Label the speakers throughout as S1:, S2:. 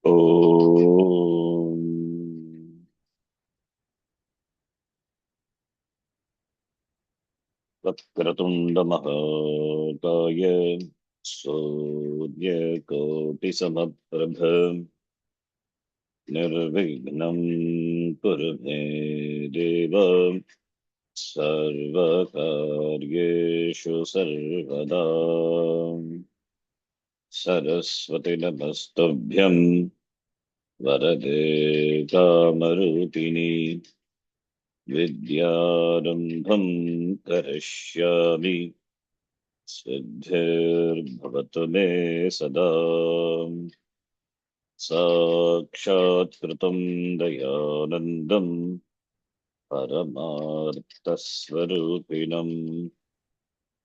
S1: ॐ वक्रतुण्डमहाकाय सूर्यकोटिसमप्रभ निर्विघ्नं कुरु मे देव सर्वकार्येषु सर्वदा। सरस्वती नमस्तुभ्यं वरदे कामरूपिणि विद्यारम्भं करिष्यामि सिद्धिर्भवतु मे सदा। साक्षात्कृतं दयानन्दं परमार्थस्वरूपिणं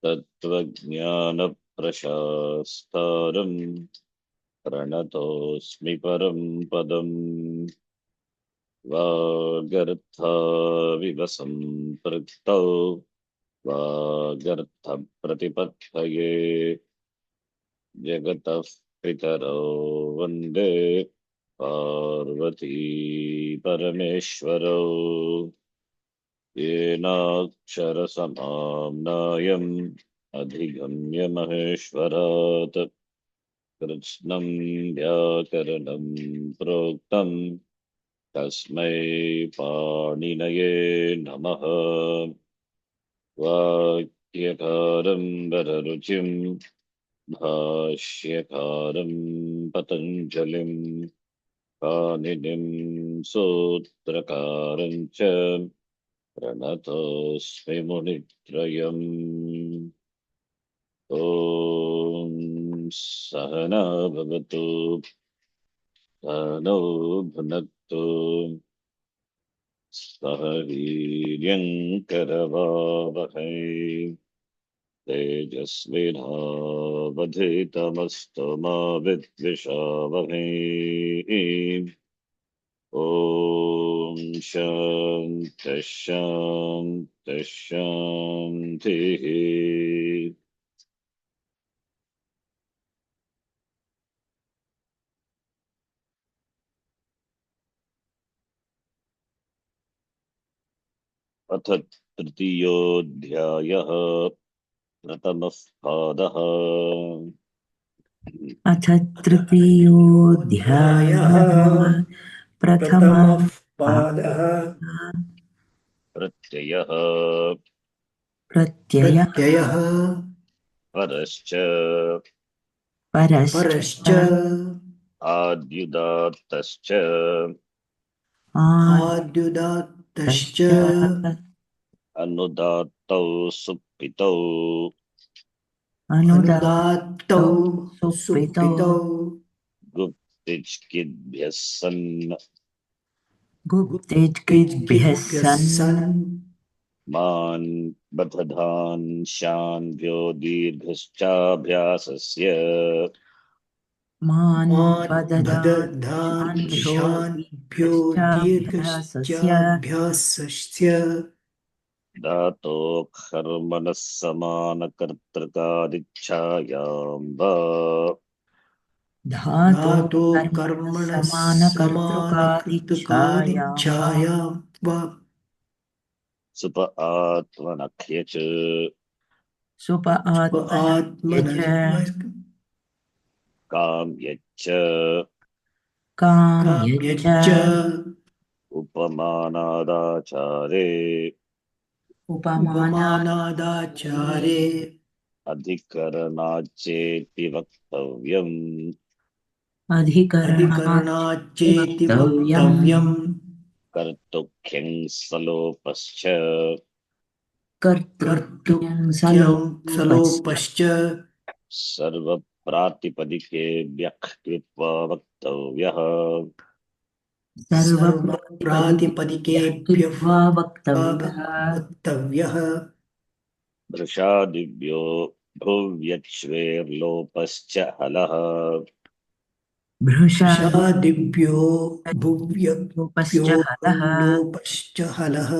S1: तत्त्वज्ञानप्रशास्तारं प्रणतोऽस्मि परं पदम्। वागर्थाविव सम्पृक्तौ वागर्थप्रतिपत्तये जगतः पितरौ वन्दे पार्वती परमेश्वरौ। येनाक्षरसमाम्नायम् अधिगम्य महेश्वरात् कृत्स्नं व्याकरणं प्रोक्तं तस्मै पाणिनये नमः। वाक्यकारं वररुचिं भाष्यकारं पतञ्जलिं पाणिनिं सूत्रकारं च प्रणतोऽस्मि मुनित्रयम्। ॐ सहना भवतु सहनौ भुनक्तु सह वीर्यङ्करवावहै तेजस्विनावधीतमस्तु मा विद्विषावहै। ॐ शान्तिः शान्तिः शान्तिः। अथ तृतीयोऽध्यायः प्रथमः पादः।
S2: अथ तृतीयोऽध्यायः प्रथमः पादः
S1: प्रत्ययः
S2: प्रत्ययः
S1: परश्च
S2: परश्च
S1: आद्युदात्तश्च
S2: आद्युदात्तश्च
S1: अनुदात्तौ सुप्पितौ
S2: अनुदात्तौ सुप्रीतौ
S1: गुप्तिच्किद्भ्यः सन्
S2: गुप्तेज्किद्भ्यः सन्
S1: मान् बधधान्शान्भ्यो दीर्घश्चाभ्यासस्य
S2: मान् बददान्भ्यो
S3: बदधान्शान्भ्यो
S2: दीर्घश्चाभ्यासस्य
S3: दीर्घश्चाभ्यासस्य
S1: धातोः समानकर्तृकादिच्छायां वा
S2: धातो
S3: धातो
S2: कर्मणः
S3: कर्मणः
S2: समानकर्तृकादिच्छायां वा
S3: समानकर्तृकादिच्छायां वा
S1: सुप आत्मनख्य च
S2: सुप
S3: स्व
S2: आत्मनः च
S1: काम्यच्च
S2: काम्यच्च
S3: काम्यच्च
S1: उपमानादाचारे
S3: उपमानादाचारे
S1: अधिकरणाच्चेति वक्तव्यम्।
S2: अधिकरणाच्चेति
S3: अधिकरणाच्चेति
S2: वक्तव्यम्
S3: वक्तव्यम्।
S1: कर्तुख्यं सलोपश्च
S2: कर्तृत्वं
S3: कर्तृक्यं
S2: सलोपश्च
S3: सलोपश्च
S1: सर्वप्रातिपदिकेभ्यः कृत्वा वक्तव्यः।
S2: सर्वप्रातिपदिकेभ्यः
S3: सर्वप्रातिपदिकेभ्यः
S2: कृत्वा वक्तव्यः
S3: वक्तव्यः।
S1: भृशादिभ्यो भुव्यच्वेर्लोपश्च हलः
S3: शादिभ्यो
S2: भुव्यरूपश्च
S3: भुव्यभ्यो
S2: हलः
S3: लोपश्च हलः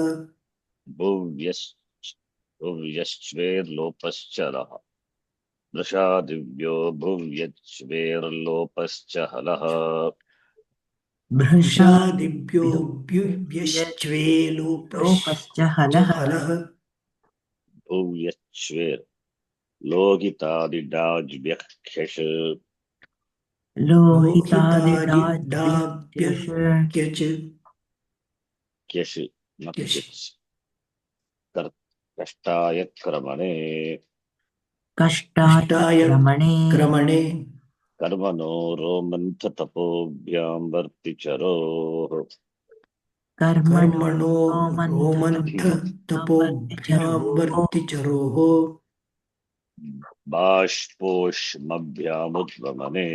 S1: भुव्यश्चेर्लोपश्च हलः वृषादिभ्यो भुव्यच्वेर्लोपश्च हलः
S3: वृषादिभ्यो
S2: भृशादिभ्यो
S3: व्यश्च्वे
S2: लोपश्च हलः
S3: हलः
S1: भूयश्वेर् लोहितादिडाज्व्यख्यश
S2: लोहितादिडाज्यच
S3: लोहितादिडाभ्यक्यच
S1: क्यश न क्यच कर् कष्टाय क्रमणे
S2: कष्टाय
S3: कष्टाय
S2: क्रमणे
S3: क्रमणे
S1: कर्मणो रोमन्थतपोभ्यां वर्तिचरोः
S2: कर्मणो
S3: कर्मणो रोमन्थ तपोभ्यां
S2: रोमन्थतपोभ्यां
S3: वर्तिचरोः
S1: बाष्पोष्मभ्यामुद्वमने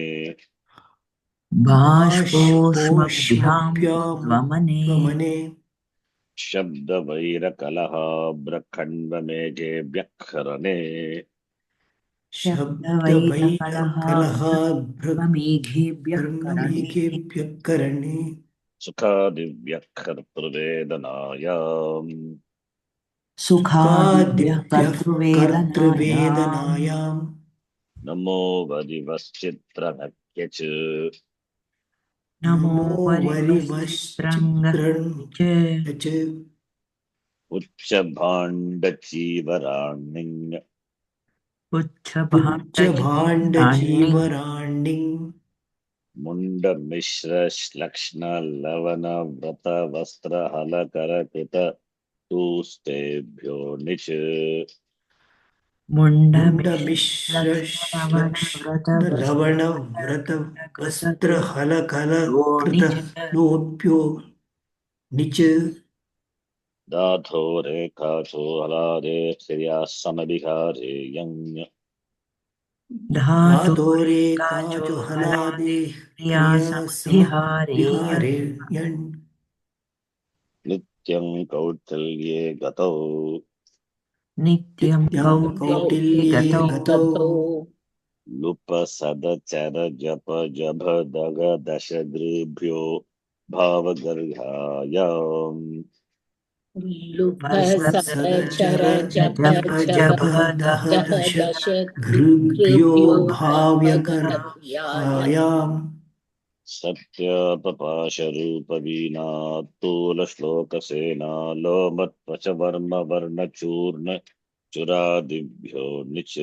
S2: बाष्पोष्मभ्यामुद्वमने
S3: बाष्पोष्मभ्यामुद्वमने
S1: शब्दवैरकलहाब्रखण्डमेघे व्यखरणे
S2: शब्दवैरकलहाब्रह्ममेघेभ्यः करणे
S3: शब्दवैरकलहाब्रह्ममेघेभ्यः करणे
S1: सुखादिव्यखर्तृवेदनायाम्
S2: सुखादिभ्यः
S3: सुखादिभ्यः
S2: कर्तृवेदनायाम्
S3: कर्तृवेदनायाम्
S1: नमो वदिवश्चित्रनक्यच
S2: नमो
S3: नमो
S2: वरिवश्चित्रङ्गः
S3: वरिवश्चित्रं
S2: च
S3: च
S1: उच्चभाण्डचीवराण्यं
S2: पुच्छभाण्डजीवराणि
S3: उच्चभाण्डजीवराण्डिम्
S1: मुण्डमिश्रश्लक्ष्णलवनव्रतवस्त्रहलकरकृततूस्तेभ्यो निच
S2: मुण्डमिश्रलक्ष्मणव्रतवस्त्रहलकृतकृतयोनि च
S3: मुण्डमिश्रश्लक्ष्णलवणव्रतवस्त्रहलकलकृतलोभ्यो निच
S1: दाथो रेखाचो हलादे क्रियाः समभिहारेयम्
S2: धातोरेकाचो
S3: धातोरेकाचो
S2: हलादे
S3: हलादे
S2: क्रियासमभिहारेय
S3: क्रियासमभिहारे यण्
S1: नित्यं कौटिल्ये गतौ
S2: नित्यं
S3: नित्यं
S2: कौटिल्ये
S3: कौटिल्ये
S2: गतौ
S3: गतौ
S1: लुपसदचरजपजभदगदशगृभ्यो भावगर्हायाम्
S3: लुपसदचर
S2: लुपसदचर
S3: जप जप दह दश घृभ्यो भाव्यगर्हायाम्
S1: सत्यापपाशरूपवीणात्तूलश्लोकसेना लोमत्पचवर्मवर्णचूर्ण चुरादिभ्यो निच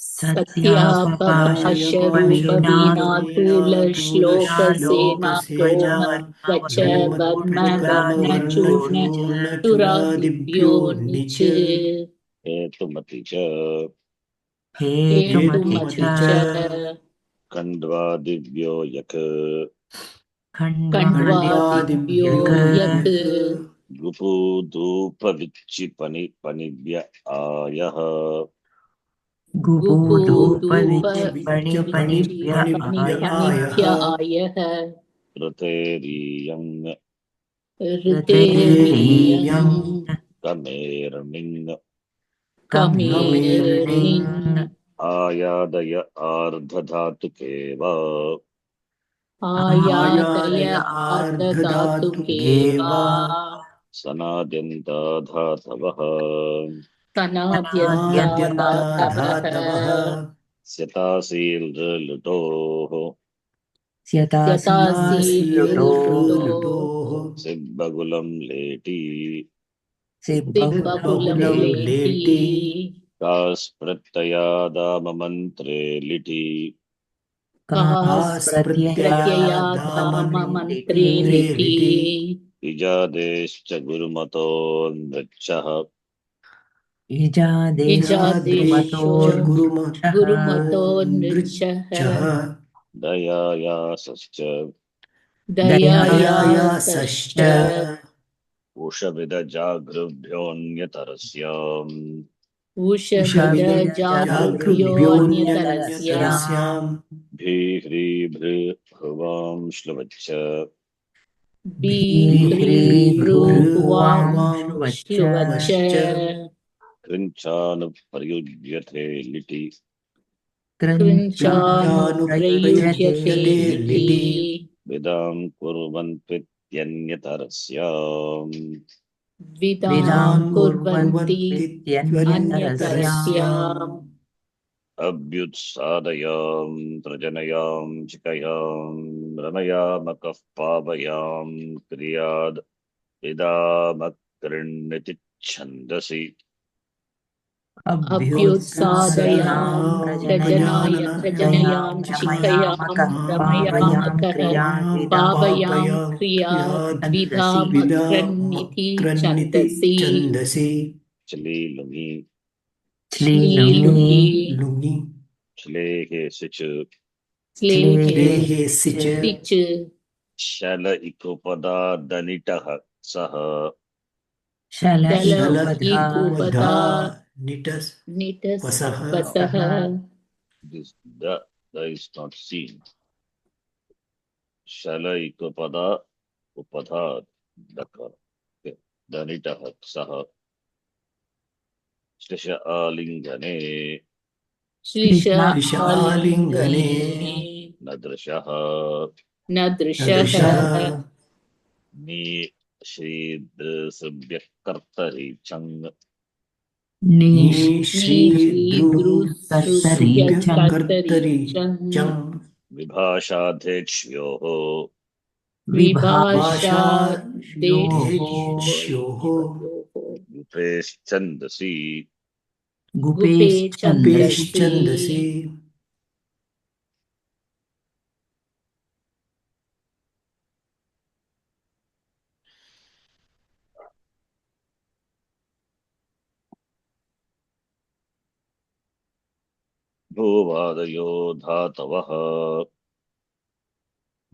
S3: सत्यापपाशरूपवीणातुलश्लोकसेना
S2: सत्यापपाशरूपवीणातुलश्लोकसेनालोमत्पचवर्मवर्णचूर्णच
S3: लोमत्पचवर्मवर्णचूर्णचूरादिभ्यो निच
S1: हेतुमति च
S2: हेतुमति च
S3: हेतुमति च
S1: खण्ड्वादिभ्यो यक्
S2: खण्ड्वादिभ्यो
S3: खण्ड्वादिभ्यो
S2: यक्
S3: यक्
S1: गुपूधूपविच्चिपणिव्य आयः
S2: गुबोधूपविच्पणिपणिभ्य
S3: गुपूधूपविच्चिपणिभ्य
S2: आयः
S3: आयः
S1: ऋतेरीयम्
S2: ऋतेरीयं
S3: ऋतेरीयम्
S1: कमेर्मिङ्
S3: कमेर्णिम्
S2: कमेर्णिम्
S1: आयादय आर्धधातुके वा
S2: आयादय
S3: आयादय
S2: आर्धधातुके वा
S3: आर्धधातुकेवा
S1: सनाद्यन्ताधातवः
S2: अनाद्यन्ता
S3: नाद्यन्ता धातवः
S1: स्यतासील्लुटोः
S3: स्यासीर्लुटोः
S1: सिग्बगुलं लेटी
S2: सिब्बहुलं
S3: सिब्बहुलं लेटि
S1: कास्प्रत्ययादाममन्त्रे लिटि
S3: कास्प्रत्ययादामन्त्रे
S2: कास्प्रत्ययादाममन्त्रे
S3: लिटि
S1: इजादेश्च गुरुमतो नृच्छः
S3: इजादेश्च
S2: इजादेशुमतोर्नृक्षः
S3: गुरुमतो नृच्छः
S1: दयायासश्च
S3: दयायासश्च
S1: उषविदजागृभ्योऽन्यतरस्याम्
S2: उषविदजागृभ्योऽन्यतरस्याम्
S3: जागृभ्योऽन्यतरस्याम्
S1: भीह्रीभृभुवां श्लुवच्च
S2: भीह्रीभ्रुवां
S3: भ्रुवां
S2: श्लुवच्च
S3: श्लुवश्च
S1: कृञ्चानुपर्युज्यते लिटि
S2: कृञ्चानुप्रयुज्यते
S3: कृञ्चानुप्रयुज्यते
S2: लिटि
S3: लिटि
S1: विदां कुर्वन्त्वित्यन्यतरस्याम्
S2: विदां
S3: विदां
S2: कुर्वन्त्वित्यन्यतरस्याम्
S3: कुर्वन्त्वित्यन्यतरस्याम्
S1: अभ्युत्सादयां प्रजनयां चिकयाम् रमयामकः पावयां क्रियाद् इदामकृण्यति छन्दसि
S3: अभ्युत्सादयां
S2: अभ्युत्सादयां
S3: प्रजनयां
S2: प्रजनयां
S3: चिकयामकः
S2: चिकयामकः
S3: पावयां
S2: रमयामकः
S3: क्रियाविदं
S2: पावयां
S3: क्रियात्
S2: क्रियाद्
S3: छन्दसि
S2: विधामकृन्निधि छन्दसि
S1: श्लीलुङि
S3: श्लीलुङि
S2: श्लीलुकि
S1: श्लेः सिच
S2: श्लेः
S3: श्लेः
S2: सिच
S3: सिच
S1: शल इकोपदादनिटः सः
S3: शल
S2: शल
S3: इकुपधा
S2: इकुपदा
S4: निटस्
S2: निटस्
S4: वसः
S2: वसः
S1: This the is not seen. Shala ikopada upada dakar. Okay. Danitah saha stasha alingane
S2: श्लिष
S4: श्लिष
S2: आलिङ्गने
S4: आलिङ्गने
S1: nadrashaha
S2: नदृशः
S4: नदृशः
S1: ni श्रीदृसभ्यकर्तरि चङ्
S3: निश्रीदृकर्तरि
S2: कर्तरि
S4: निश्रीदृकर्तरि
S2: चं
S4: चं
S1: विभाषाध्यक्ष्योः
S2: विभाषा
S4: भाषादेश्योः
S1: विपेश्छन्दसि
S2: गुपे
S3: गुपेश्छन्दसि
S2: छन्दसि
S4: गुपेश्छन्दसि
S1: भूवादयो धातवः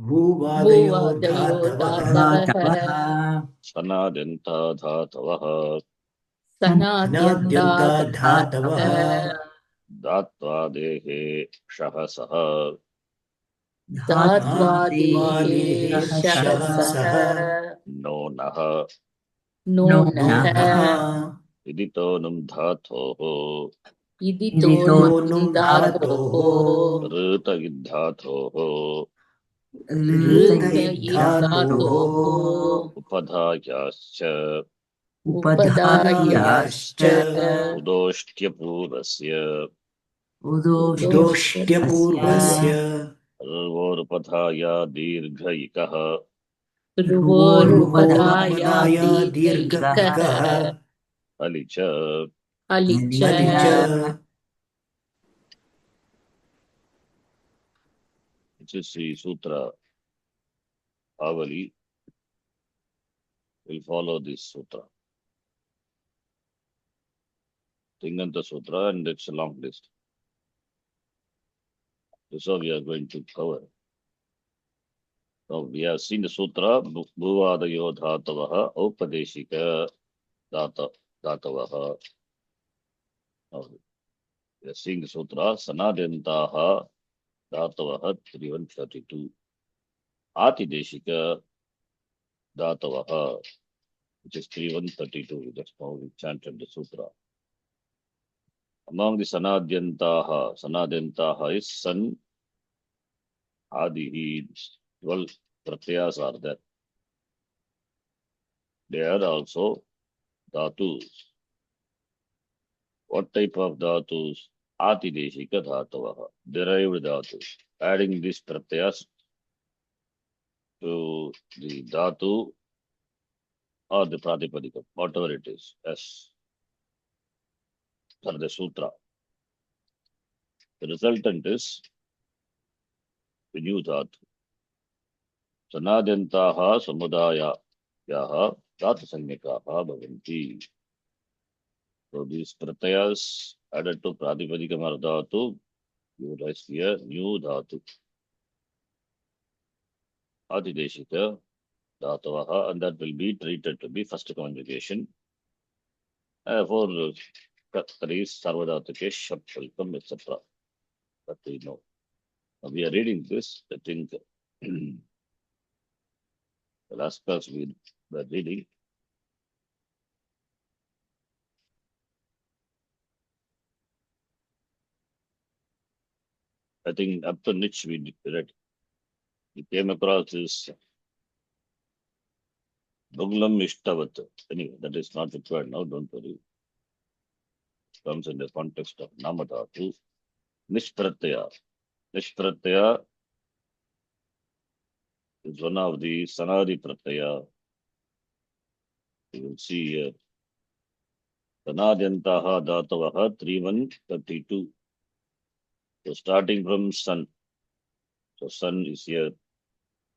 S4: भूवादयो
S2: भूवादयो
S4: धातवः
S2: धातवः
S1: सनाद्यन्ता धातवः
S2: सनाद्यन्ता
S4: अनाद्यन्ता
S2: धातवः
S4: धातवः
S1: धात्वा देहे सहसः
S2: धात्वा
S4: धात्वा
S2: देहे
S4: देहे
S2: शहसः
S4: शहसः
S1: नो नः
S2: नो नः
S4: नः
S1: विदितो नुम् धातोः
S2: इदितो
S3: इदितो
S2: नुम्
S4: नुम्
S2: धातोः
S4: धातोः
S1: ऋत इद्धातोः
S2: ऋत
S4: ऋतयिद्धातोः
S2: इद्धातोः
S1: उपधायाश्च
S2: उपधायाश्च
S4: उपधायाश्च
S1: उदोष्ट्यपूर्वस्य
S4: दोष्ट्यपूर्वस्य
S1: र्वोरुपधाया दीर्घ इकः
S2: ध्रुवोरुपधाया
S4: ध्रुवोरुपधाया
S2: दीर्घैकः
S4: दीर्घिकः
S1: अलि च
S2: अलिच
S4: अलि च
S1: Sri Sutra Avali will follow this sutra. Tinganta Sutra, and it's a long list. So we are going to cover. So we have seen the sutra, Bhuvadayo Dhatavaha, Upadeshika Dhatavaha. Now we are seeing the sutra, Sanadyantaha Dhatavaha 3132. Atideshika Dhatavaha, which is 3132. That's how we chanted the sutra. Among the Sanadyantaha is San, Adi, 12 pratyas are there. They are also dhatus. What type of dhatus? Atideshika dhatavaha, derived dhatus. Adding these pratyas to the dhatu or the pratipadika, whatever it is, as for the sutra. The resultant is the new dhatu. Sanadyantaha samudaya yaha dhatu sanyakaha bhavanti. So these pratyas added to pratipadika dhatu, you write here new dhatu. Atideshika dhatavaha, and that will be treated to be first conjugation. For Katris, Sarvadhatake, Shapalkam, etc. That we know. Now we are reading this. I think the last class we were reading. I think up to which we read. We came across this Buglam Ishtavat. Anyway, that is not required now, don't worry. It comes in the context of Namadhatu. Nishpratyaya. Nishpratyaya is one of the Sanadi Pratyaya. You will see here. Sanadyantaha Dhatavaha 3132. So starting from sun. So sun is here,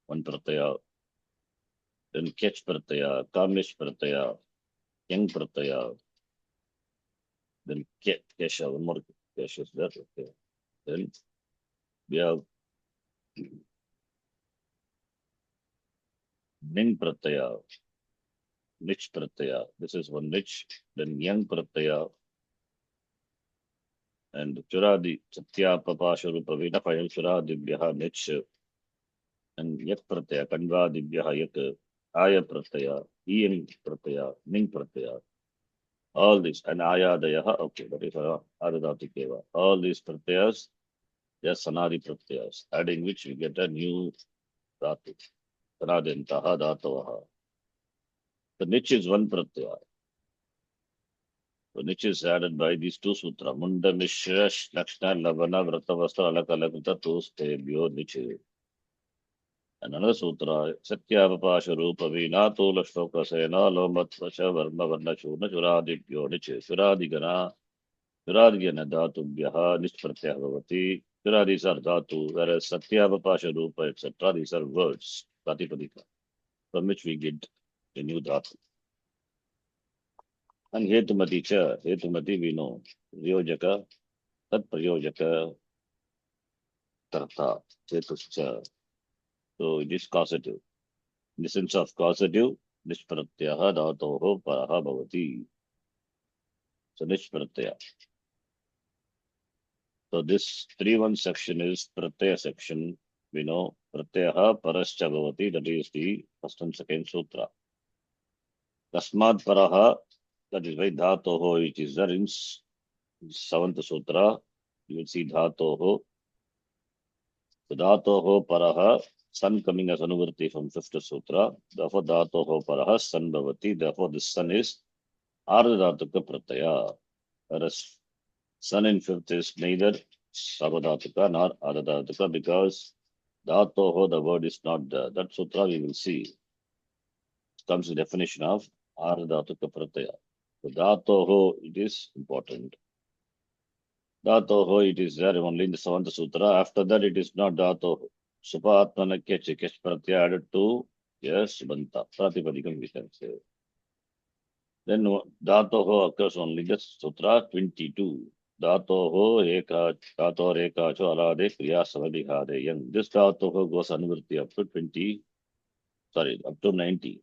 S1: one Pratyaya. Then Kech Pratyaya, Kamesh Pratyaya, Yang Pratyaya. Then Kesha, one more Kesha is there. Okay. Then we have Ning Pratyaya, Nich Pratyaya. This is one Nich. Then Yang Pratyaya. And Churadi, Satya Papasharupa Vina Payam Churadibhyaha Nich. And Yak Pratyaya, Kandvadibhyaha Yak, Aya Pratyaya, Iyam Pratyaya, Ning Pratyaya. All these, and Ayadayaha, okay, that is Adadatikeva. All these Pratyayas, they are Sanadi Pratyayas, adding which we get a new Dhatu. Sanadyantaha Dhatavaha. The niche is one Pratyaya. The niche is added by these two sutras. Munda Mishra, Lakshna, Lavana, Vratavastra, Alakalakita, Tostebhyo, niche. And another sutra, Satyavapasha Rupa Vinato Lashloka Sena, Lomatvasha, Varma, Varna, Churna, Churadibhyo, niche. Churadigana, Churadigana Dhatu, Bhyaha, Nishpratyah Bhavati. Churadis are Dhatu, whereas Satyavapasha Rupa, etc., these are words, Pratipadika, from which we get the new Dhatu. And Hetumati cha, Hetumati we know, Ryojaka, Tat Prayojaka, Tartha, Hetuscha. So it is causative. In the sense of causative, Nishpratyaha Dhatoho Paraha Bhavati. So Nishpratyaya. So this 3-1 section is Pratyaya section. We know Pratyaha Parascha Bhavati, that is the first and second sutra. Tasmad Paraha, that is why Dhatoho, it is there in 7th sutra. You will see Dhatoho. So Dhatoho Paraha, sun coming as Anuvritti from 5th sutra. Therefore Dhatoho Paraha, sun Bhavati. Therefore this sun is Ardhatuka Pratyaya. Whereas sun in 5th is neither Sarvadhatuka nor Ardhatuka because Dhatoho, the word is not there. That sutra we will see. It comes with definition of Ardhatuka Pratyaya. So Dhatoho, it is important. Dhatoho, it is there only in the 7th sutra. After that, it is not Dhatoho. Supatmana Kech Pratyaya added to, yes, Banta. Pratipadikam we can say. Then Dhatoho occurs only in the sutra 22. Dhatoho Eka, Dhatoho Eka Cho Alade Kriya Savadihade Yang. This Dhatoho goes Anuvritti up to 90.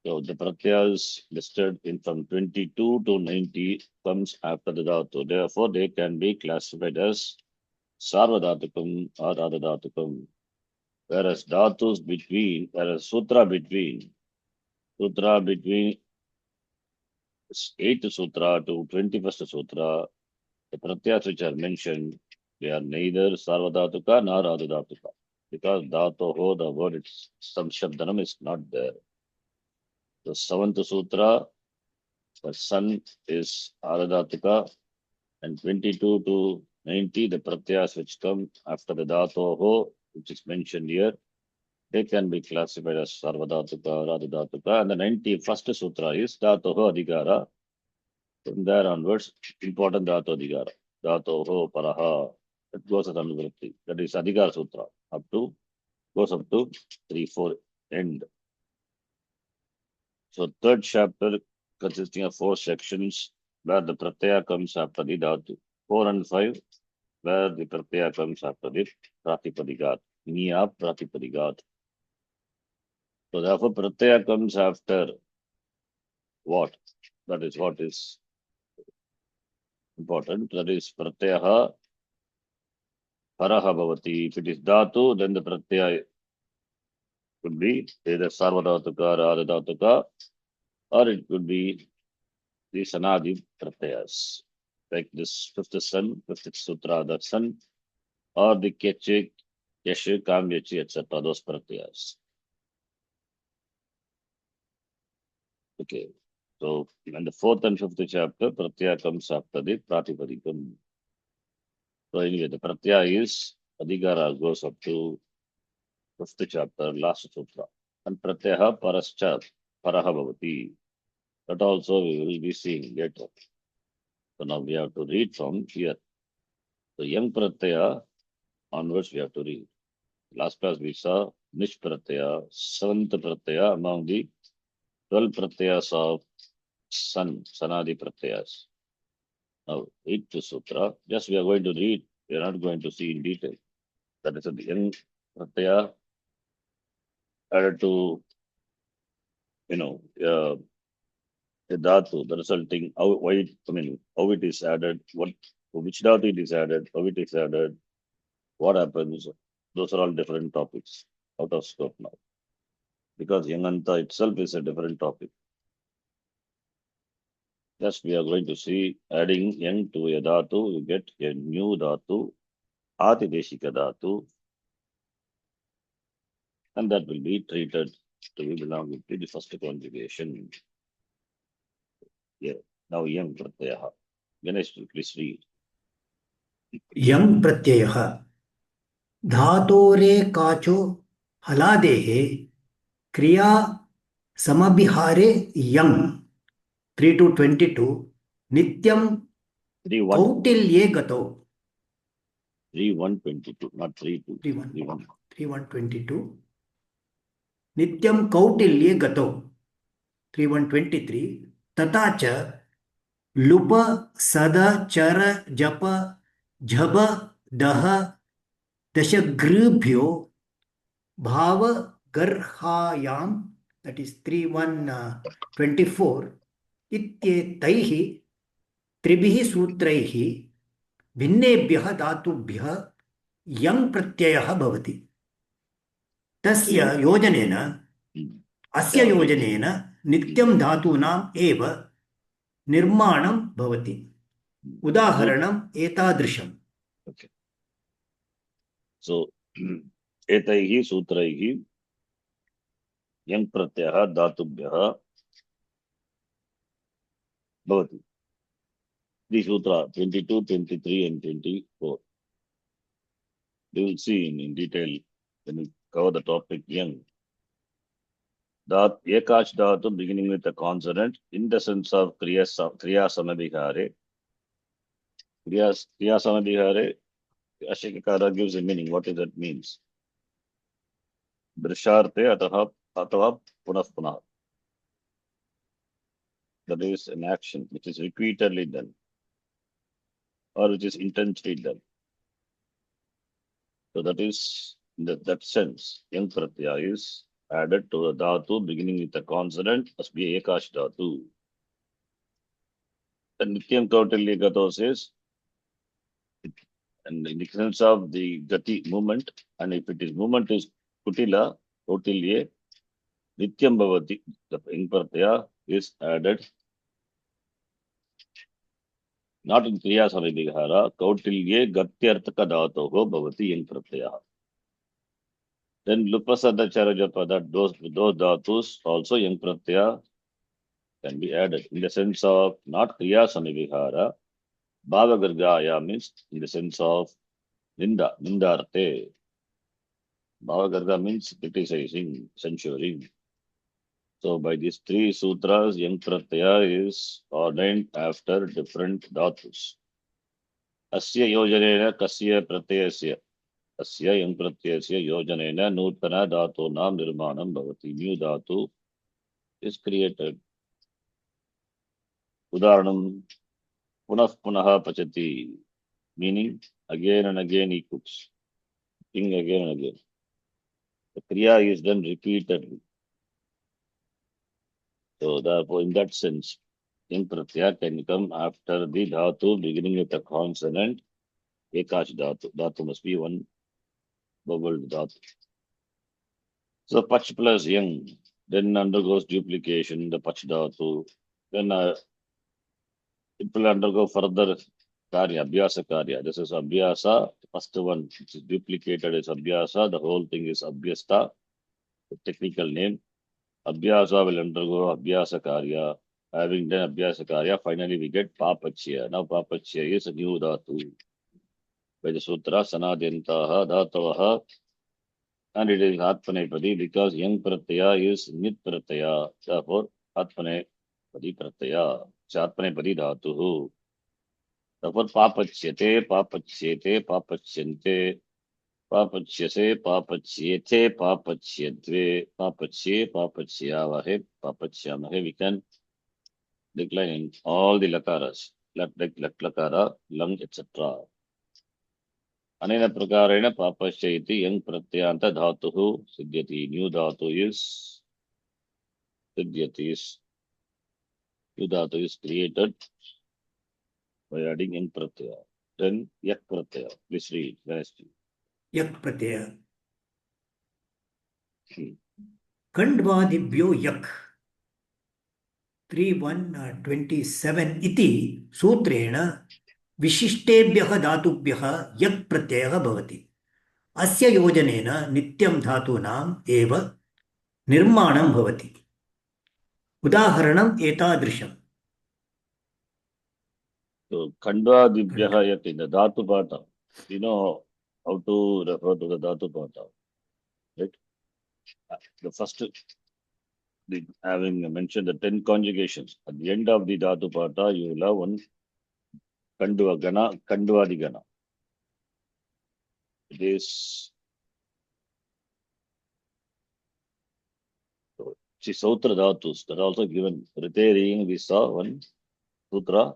S1: So the Pratyas listed in from 22 to 90 comes after the Dhatu. Therefore, they can be classified as Sarvadhatukam or Adadhatukam. Whereas Dhatus between, whereas Sutra between 8th Sutra to 21st Sutra, the Pratyas which are mentioned, they are neither Sarvadhatuka nor Adadhatuka. Because Dhatoho, the word, it's, some Shabdanam is not there. The 7th Sutra, the sun is Ardhatuka, and 22 to 90, the Pratyas which come after the Dhatoho, which is mentioned here, they can be classified as Sarvadhatuka or Ardhatuka. And the 91st Sutra is Dhatoho Adhikara. From there onwards, important Dhatu Adhikara. Dhatoho Paraha, that goes as Anuvritti. That is Adhikara Sutra, goes up to 3-4 end. So 3rd chapter consisting of 4 sections where the Pratyaya comes after the Dhatu. 4 and 5 where the Pratyaya comes after the Pratipadigat. Niya Pratipadigat. So therefore Pratyaya comes after what? That is what is important. That is Pratyaha Paraha Bhavati. If it is Dhatu, then the Pratyaya could be either Sarvadhatuka or Adhatuka, or it could be the Sanadi Pratyayas. Like this 5th sun, 5th sutra, that sun, or the Kechik, Keshe, Kamyachi, etc., those Pratyayas. Okay. So in the 4th and 5th chapter, Pratyaya comes after the Pratipadikam. So anyway, the Pratyaya is Adhikara goes up to fifth chapter, last sutra. And pratyaha parascha paraha bhavati. That also we will be seeing later. So now we have to read from here. So young pratyaya onwards we have to read. Last class we saw Nish pratyaya, seventh pratyaya among the 12 pratyayas of Sun, Sanadi pratyayas. Now, 8th sutra, just we are going to read, we are not going to see in detail. That is the young pratyaya added to, the dhatu, the resulting, how it is added, which dhatu it is added, how it is added, what happens. Those are all different topics out of scope now. Because Yanganta itself is a different topic. Just we are going to see adding yang to a dhatu, you get a new dhatu, Atideshika dhatu, and that will be treated to be belonging to the first conjugation. Yeah. Now yang pratyaha. Ganesh, please read.
S4: यं प्रत्ययः धातोरे काचो हलादेः क्रिया समभिहारे यं 3 to 22 नित्यं
S1: 3-1.
S4: कौटिल्ये गतो
S1: 3-1-22, not 3-2.
S4: 3-1 3-1-22 नित्यं कौटिल्ये गतो 3-1-23 तथा च लुप सद चर जप झब दह दशगृभ्यो भाव गर्हायां that is 3-1-24 इत्येतैः त्रिभिः सूत्रैः भिन्नेभ्यः धातुभ्यः यं प्रत्ययः भवति तस्य योजनेन अस्य योजनेन नित्यं धातूनाम् एव निर्माणं भवति उदाहरणम् एतादृशम्.
S1: Okay. So, etaihi sutraihi yang pratyaha dhatubhyaha bhavati. The sutra 22, 23 and 24. We will see in detail when we cover the topic yang. That ekach dhatu beginning with a consonant in the sense of kriya samabhihare. Kriya samabhihare, Ashikakara gives a meaning. What does that means? Brisharte atava punah punah. That is an action which is repeatedly done or which is intensely done. So that is in that sense, yang pratyaya is added to a dhatu beginning with a consonant must be ekash dhatu. And nityam kautilya gato says, and in the sense of the gati movement, and if it is movement is kutila, kautilye, nityam bhavati, the yang pratyaya is added not in kriya samabhihara, kautilye gatyartaka dhatoho bhavati yang pratyaya. Then lupasada charajapa, that those dhatus also yang pratyaya can be added in the sense of not kriya samabhihara. Bhava gargaya means in the sense of nindarte. Bhava garga means criticizing, censuring. So by these three sutras, yang pratyaya is ordained after different dhatus. Asya yojanena kasya pratyasya. Asya yang pratyasya yojanena nutana dhatu nam nirmanam bhavati. New dhatu is created. Udaharanam punah punaha pachati, meaning again and again he cooks. Cooking again and again. The kriya is done repeatedly. So therefore, in that sense, yang pratyaya can come after the dhatu beginning with a consonant. Ekash dhatu. Dhatu must be one vowel dhatu. So pach plus yang then undergoes duplication, the pach dhatu. Then it will undergo further karya, abhyasa karya. This is abhyasa. The first one which is duplicated is abhyasa. The whole thing is abhyasta, the technical name. Abhyasa will undergo abhyasa karya. Having done abhyasa karya, finally we get papachya. Now papachya is a new dhatu. By the sutra, sanadyantaha dhatavaha and it is Atmanepadi because Yang Pratyaya is Nit Pratyaya. Therefore, Atmanepadi Pratyaya. It's Atmanepadi Dhatuhu. Therefore, Papachyate, Papachyete, Papachyante, Papachyase, Papachyete, Papachyadve, Papachye, Papachyavahe, Papachyamahe. We can decline in all the lakaras. Lat, lakara, lung, etc. अनेन प्रकारेण पापश्च इति यङ् प्रत्ययान्त धातुः सिद्ध्यति. New धातु is सिद्ध्यति. New dhatu is created by adding in pratyaya. Then yak pratyaya. Please read. Last.
S4: yak pratyaya. Kandvadibhyo yak 3:127 इति सूत्रेण विशिष्टेभ्यः धातुभ्यः यक् प्रत्ययः भवति. अस्य योजनेन नित्यं धातूनाम् एव निर्माणं भवति. उदाहरणम् एतादृशम्.
S1: So kandvadibhyaha yak in the dhatu pata. You know how to refer to the dhatu pata, right? The first, having mentioned the 10 conjugations, at the end of the dhatu pata, you will have one kandva gana, kandvadi gana. It is see Sautra Dhatus that are also given. Riteering, we saw one Sutra,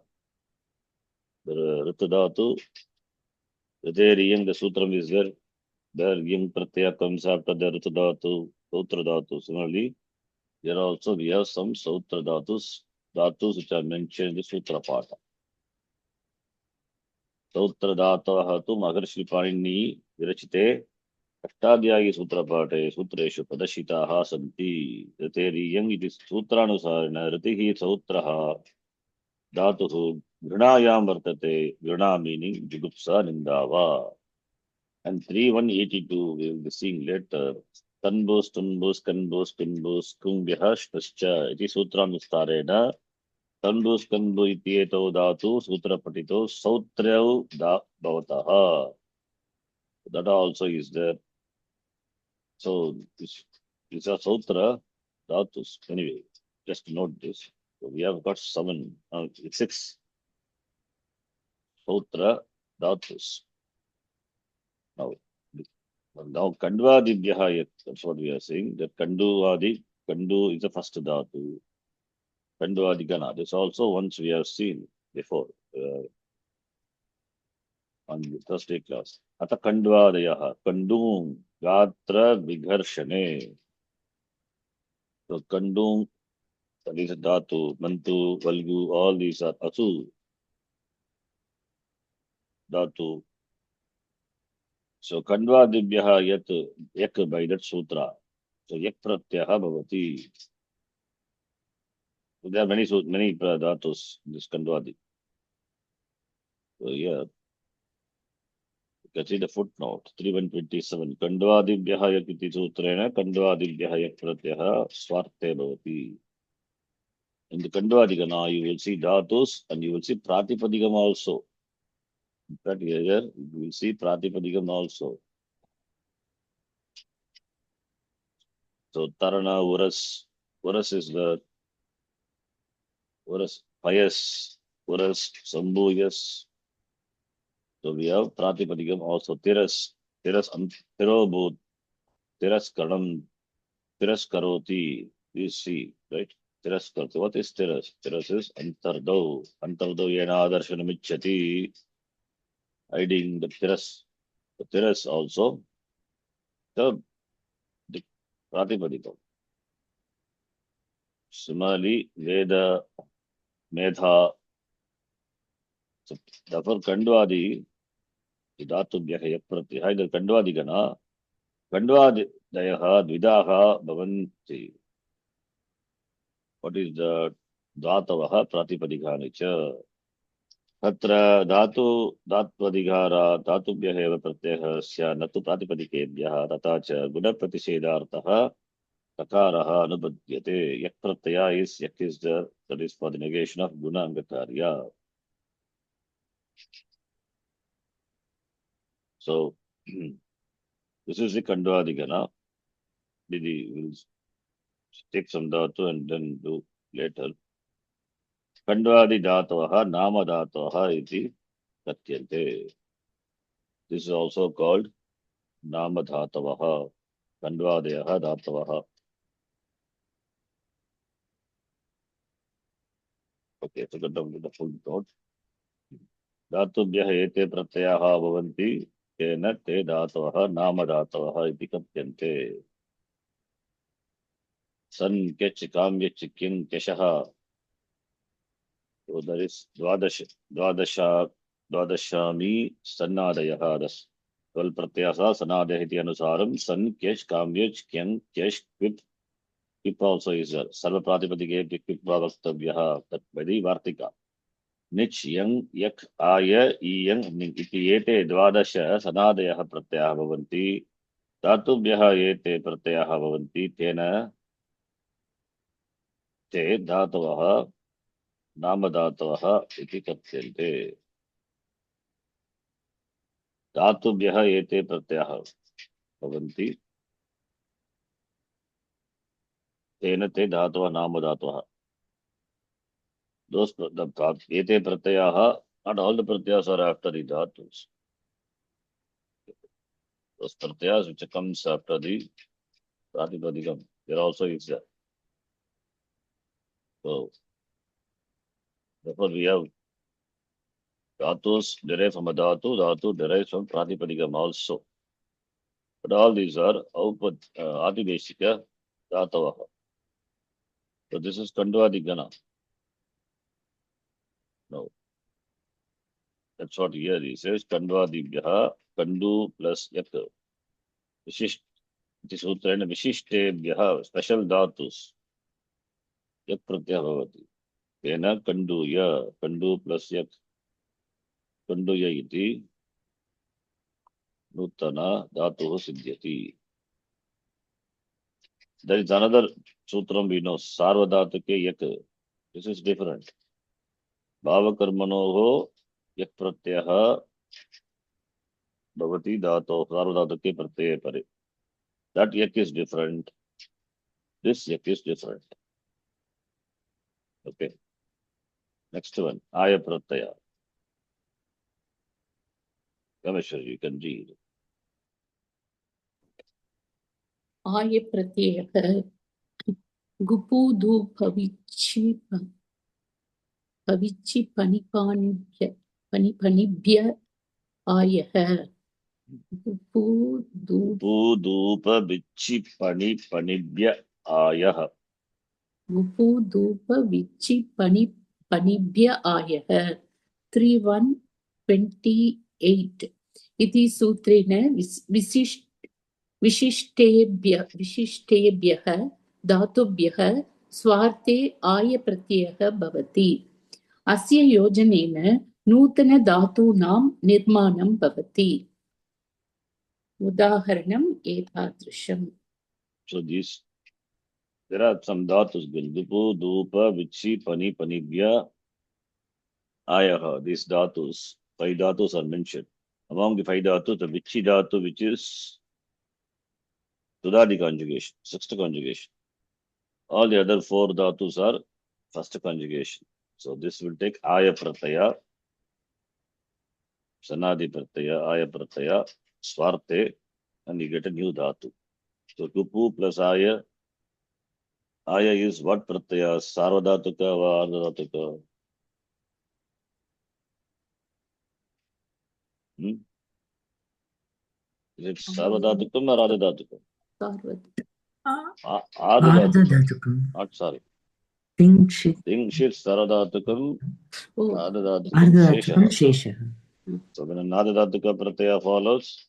S1: the Rita Dhatu. Riteering, the Sutram is there. There Ying Pratyaya comes after the Rita Dhatu, Sutra Dhatu. Similarly, here also we have some Sautra Dhatus which are mentioned in the Sutra Pata. Sautra Dhataha tu Maharshi Panini Virachite. Ashtadhyayi सूत्रपाठे सूत्रेषु प्रदर्शिताः सन्ति. ऋतेरियम् इति सूत्रानुसारेण ऋतिः सौत्रः धातुः घृणायां वर्तते. घृणा meaning जुगुप्सा निंदा वा. And 3:182 we will be seeing later. तन्बोस् तुन्बोस् कन्बोस् पिन्बोस् कुम्भ्यः श्पश्च इति सूत्रानुसारेण तन्बोस् कन्बो इत्येतौ धातु सूत्रपठितौ सौत्र्यौ भवतः. That also is there. So this is a Sutra Dhatus. Anyway, just note this. So we have got 6 Sutra Dhatus. Now Kandvadibhyaha yat, that's what we are saying. That Kandu is the first Dhatu. Kandvadigana. This also once we have seen before on the Thursday class. Ata Kandvadayaha. Kandum. Gatra Vigharshane. So Kandum, that is Dhatu, Mantu, Valgu, all these are Asu. Dhatu. So Kandvadibhyaha yat yak by that sutra. So yak pratyaha bhavati. So there are many dhatus in this Kandvadi. So here, you can see the footnote 3:127. Kandvadibhyaha yak iti sutrena Kandvadibhyaha yak pratyaha swarte bhavati. In the Kandvadigana, you will see dhatus and you will see pratipadigam also. In fact, here you will see pratipadigam also. So Tarana, Uras is the Uras, Pious, Uras, Sambuyas. So we have pratipadigam also. Tiras, Tirobut, Tiras Karam, Tiras Karoti. You see, right? Tiras Karoti. What is Tiras? Tiras is Antardau. Antardau Yena Darshanamichati. Hiding the Tiras. The Tiras also. The Pratipadigam. Similarly, Veda, Medha. So therefore, Kandvadi, Dhatubhyaha yak pratyaya, the Kandvadigana, Kandvadayaha, Dvidaha, Bhavanti. What is the Dhatavaha, Pratipadigani cha? Tatra Dhatu, Dhatvadigara, Dhatubhyaha eva pratyaya sya, natu Pratipadikebhyaha, tata cha, Guna Pratisedartaha, Takaraha, Anubhadyate. Yak pratyaya is, yak is the, that is for the negation of Guna Angakarya. So, This is the Kandvadigana. We'll take some dhatu and then do later. Kandvadi dhatavaha nama dhatavaha iti katyante. This is also called nama dhatavaha. Kandvadayaha dhatavaha. Okay, so get down to the full note. Dhatubhyah ete pratyaha bhavanti tena te dhatavaha nama dhatavaha iti katyante. San kech kamyach kin keshaha. So there is Dwadashami Sannadayaha. That's 12 pratyasa Sanadahiti Anusaram San Kesh Kamyach Kyan Kesh Kvip. Kvip also is a Sarva Pratipadike Kvip Bhavaktabhyaha. That by the Vartika. Nich Yang Yak Aya Iyang Iti Ete Dwadasha Sanadayaha Pratyaha Bhavanti. Dhatubhyaha Ete Pratyaha Bhavanti. Tena Te Dhatavaha Nama Dhatavaha Iti Katyante. Dhatubhyah ete pratyah bhavanti tena te dhatava nama dhatava. Those the ete pratyah, not all the pratyas are after the dhatus. Those pratyas which comes after the pratipadikam, there also is there. So therefore we have dhatus derived from a dhatu derives from pratipadikam also. But all these are adideshika dhatavaha. So this is Kandvadigana. No. That's what here he says. Kandvadibhyaha, Kandu plus Yak. Vishisht, it is Uttaraina Vishishtebhyaha, special dhatus. Yak pratyah bhavati. Tena Kanduya, Kandu plus Yak. Kanduya iti Nutana dhatuh siddhyati. There is another sutram we know, Sarvadhatake Yak. This is different. Bhavakarmanoho Yak pratyaha bhavati dhatu, Sarvadhatake pratyaya pare. That Yak is different. This Yak is different. Okay. Next one, Aya pratyaya. Kameshwar, you can read.
S2: आय प्रत्ययः गुपूदु भविच्छि पनिभ्य आयः गुपूदु
S1: Pudupa bichi panibhya ayah.
S2: गुपूदूप विच्छि पनिभ्य आयः 3128 इति सूत्रेण विशिष्टेभ्यः धातुभ्यः स्वार्थे आय प्रत्ययः भवति. अस्य योजनेन नूतन धातूनां निर्माणं भवति. उदाहरणम् एतादृशम्.
S1: So there are some dhatus. Dupu, dupa, vichi, panibhya ayah. These dhatus, 5 dhatus are mentioned. Among the 5 dhatus, the vichi dhatu, which is Tudadi conjugation, sixth conjugation. All the other 4 dhatus are first conjugation. So this will take aya pratyaya, sanadi pratyaya, aya pratyaya, swarte, and you get a new dhatu. So tupu plus aya is what pratyaya? Sarvadhatuka or ardhadhatuka? Is it sarvadhatukam or ardhadhatukam? Ardhadhatukam. Not sorry.
S3: Thingshit
S1: Thingshit sarvadhatukam, ardhadhatukam
S3: Ardhadhatukam
S1: shesha.
S3: Shesha.
S1: So when an ardhadhatuka pratyaya follows,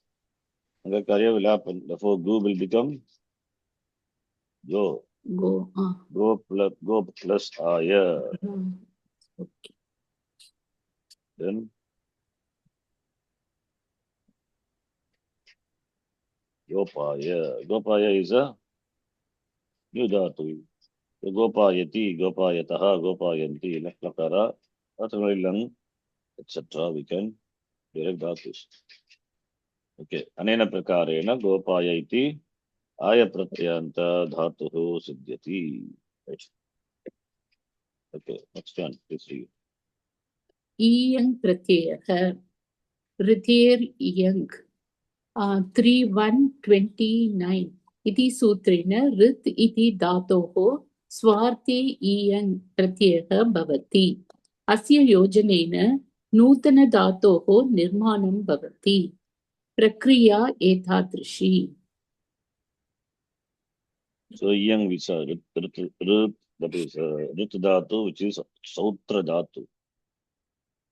S1: Karya will happen. Therefore, Gu will become Go. Go plus Aya.
S2: Okay.
S1: Then Gopaya. Gopaya is a new dhatu. So Gopayati, Gopayataha, Gopayanti, Laklakara, Athamailang, etc. We can direct dhatus. Okay. Anena prakarena gopaya iti aya pratyanta dhatuhu siddhyati. Right. Okay. Next one. Please read.
S2: ईयङ् प्रत्ययः ऋतेर् इयङ् 3:129 इति सूत्रेण ऋत् इति धातोः स्वार्थे इयङ् प्रत्ययः भवति। अस्य योजनेन नूतनधातोः निर्माणं भवति। प्रक्रिया एतादृशी।
S1: So yang we saw rit, that is rit dhatu, which is sautra dhatu,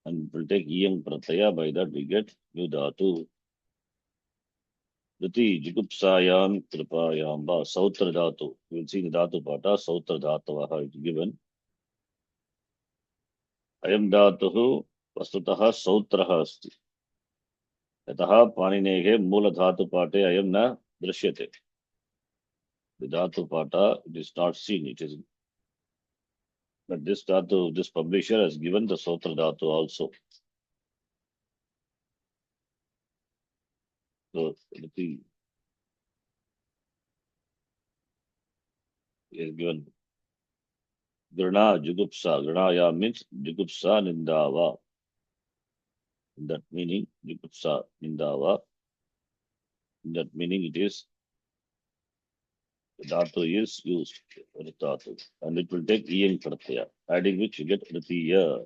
S1: and we'll take yang pratyaya. By that we get new dhatu. Riti jigupsayam kripayam ba sautra dhatu. You will see the dhatu pata sautra dhatu is given. Ayam dhatuhu vastutaha sautraha asti. Yataha paninehe mula dhatu pate ayam na drishyate. The dhatu pata, it is not seen. It is, but this dhatu, this publisher has given the sautra dhatu also. So Riti is given. Grana jugupsa. Granaya means jugupsa nindava. In that meaning, jugupsa nindava. In that meaning, it is the dhatu is used for the dhatu, and it will take iyang pratyaya, adding which you get ritiya.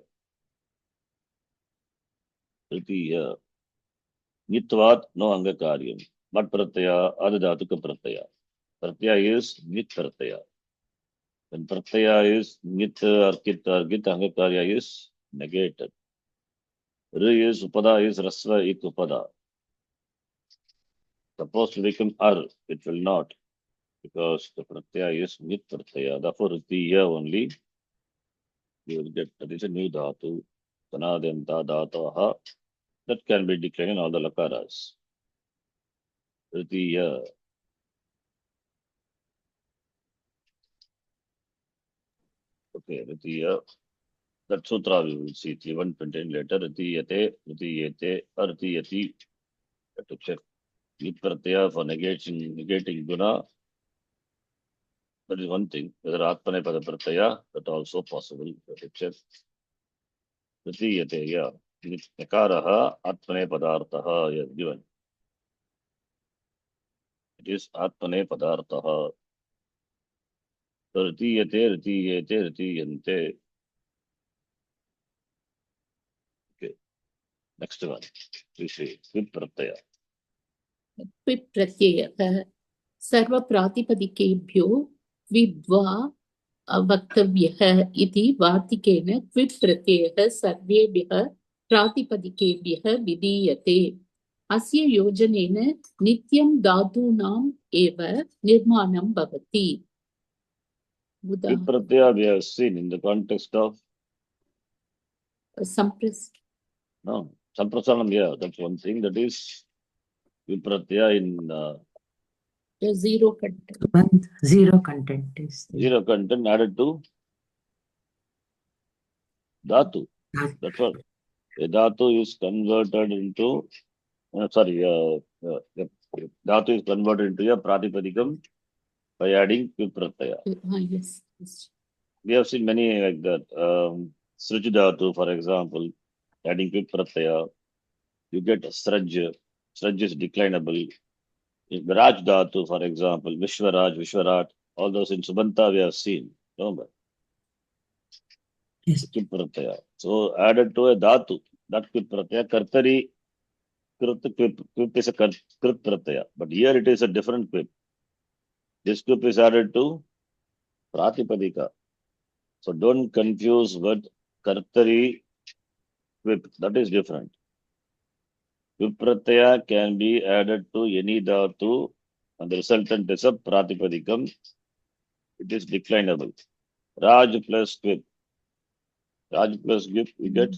S1: Ritiya. Nitvat no angakaryam. Mat pratyaya adadhatuka pratyaya. Pratyaya is nit pratyaya. When pratyaya is nit or kit or git, angakarya is negated. Ri is upada is rasva ik upada. Supposed to become ar, it will not, because the pratyaya is nit pratyaya. Therefore, ritiya only you will get. That is a new dhatu. Sanadenta dhataha. That can be declined in all the lakaras. Ritiya. Okay, ritiya. That sutra we will see. 129 later. Ritiyate, ritiyate, artiyati. To check. Nit pratyaya for negating guna. That is one thing. Whether atmane pada pratyaya, that also possible. To check. Ritiyate, yeah. Nakaraha atmane padartaha is given. It is atmane padartaha. So ritiyate, ritiyate, ritiyante. Okay. Next one. We see vipratyaya.
S2: क्विप् प्रत्ययः सर्वप्रातिपदिकेभ्यो विद्वा वक्तव्यः इति वार्तिकेन क्विप् प्रत्ययः सर्वेभ्यः प्रातिपदिकेभ्यः विधीयते। अस्य योजनेन नित्यं धातूनाम् एव निर्माणं भवति।
S1: Vipratyaya we have seen in the context of Samprasanam, yeah, that's one thing. That is Vipratyaya in
S2: zero content.
S3: Zero content is there.
S1: zero content added to Dhatu. That's what. A Dhatu is converted into, Dhatu is converted into a Pratipadikam by adding Vipratyaya.
S2: Yes.
S1: We have seen many like that. Sruj Dhatu, for example, adding Vipratyaya, you get Sraj. Sraj is declinable. Raj Dhatu, for example, Vishwaraj, Vishwarat, all those in Subanta we have seen. Remember?
S3: Yes.
S1: Kvip pratyaya. So added to a dhatu, that kvip pratyaya, kartari, kvip is a krit pratyaya. But here it is a different kvip. This kvip is added to pratipadika. So don't confuse with kartari kvip. That is different. Kvip pratyaya can be added to any dhatu and the resultant is a pratipadikam. It is declinable. Raj plus kvip. Raj plus kvip, we get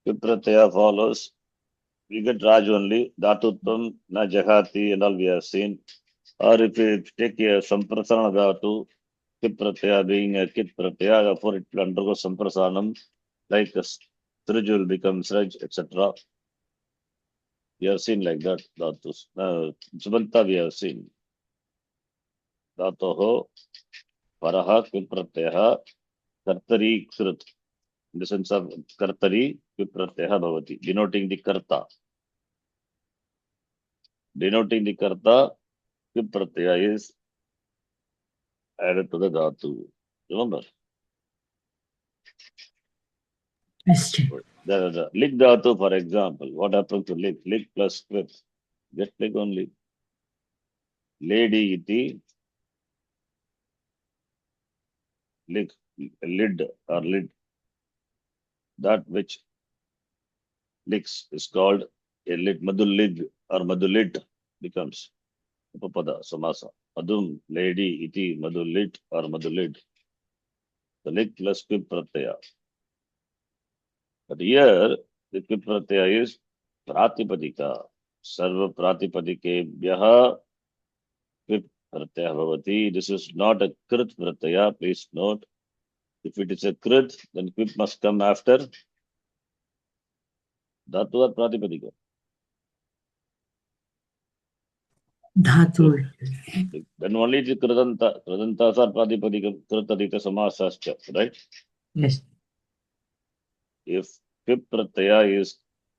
S1: kvip pratyaya follows. We get Raj only, Dhatutvam, na Jahati, and all we have seen. Or if we take a Samprasana Dhatu, Kit Pratyaya being a Kit Pratyaya, therefore it will undergo Samprasanam, like Sraj will become Sraj, etc. We have seen like that. Dhatus. Subanta we have seen. Dhatoho, paraha, kvipratyah, kartari, krut. In the sense of kartari, kvipratyah bhavati. Denoting the karta. Denoting the karta, kvipratyah is added to the dhatu. Remember?
S3: Yes, sir.
S1: The lik dhatu, for example. What happens to lik? Lik plus kvip. Get lik only. Lady iti, lik, lid or lid. That which licks is called a lid. Madulid or madulit becomes upapada, samasa. Madum, lady iti, madulit or madulid. The lik plus kvip pratyaya. But here, the kvip pratyaya is pratipadika. Sarva pratipadikebhyaha kvip pratyaya bhavati. This is not a krit pratyaya. Please note. If it is a krit, then kvip must come after dhatu or pratipadika.
S3: Dhatu.
S1: Then only the kridanta. Kridantas are pratipadika, kritadika samasascha, right?
S3: Yes.
S1: If kvip pratyaya is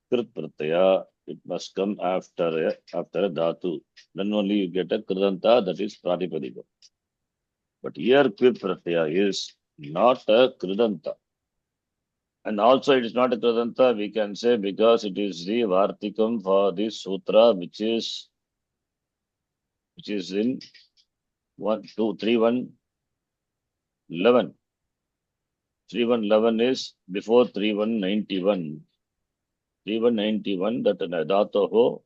S1: krit pratyaya, it must come after a dhatu. Then only you get a kridanta, that is pratipadika. But here kvip pratyaya is not a kridanta. And also it is not a kridanta, we can say, because it is the vartikam for this sutra, which is in 1, 2, 3, 1, 11. 3111 is before 3191. 3191, that dhatoho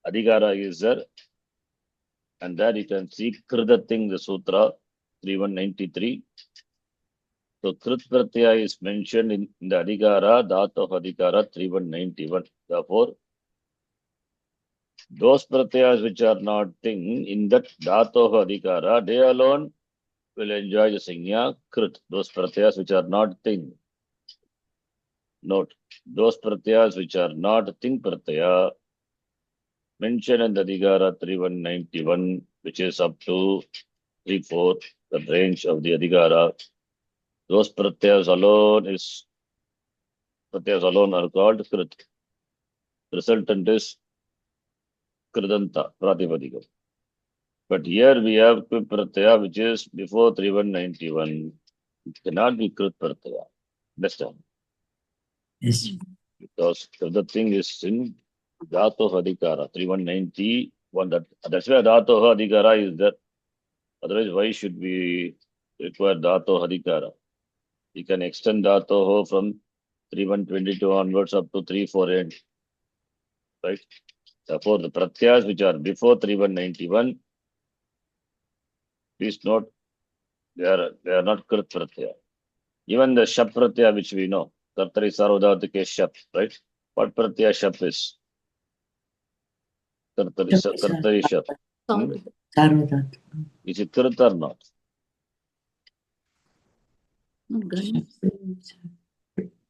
S1: adhikara is there. And there you can see kridating the sutra 3193. So krit pratyaya is mentioned in the adhikara, dhatoho adhikara 3191. Therefore, those pratyayas which are not thing in that dhatoho adhikara, they alone will enjoy the sanya krit. Those pratyayas which are not thing. Note, those pratyayas which are not thing pratyaya mentioned in the adhikara 3191, which is up to 3-4, the range of the adhikara. Those pratyayas alone are called krit. Resultant is kridanta, pratipadika. But here we have kvip pratyaya, which is before 3191. It cannot be krit pratyaya. Understand?
S3: Yes.
S1: Because the thing is in dhatoha adhikara 3191. That's why dhatoha adhikara is there. Otherwise, why should we require dhatoha adhikara? You can extend dhatoha from 3122 onwards up to 348. Right? Therefore, the pratyas which are before 3191, please note, they are not krit pratyaya. Even the shap pratyaya which we know, kartari sarvadhatike shap, right? What pratyaya shap is? Kartari shap.
S3: Sarvadhatu.
S1: Is it krit or not?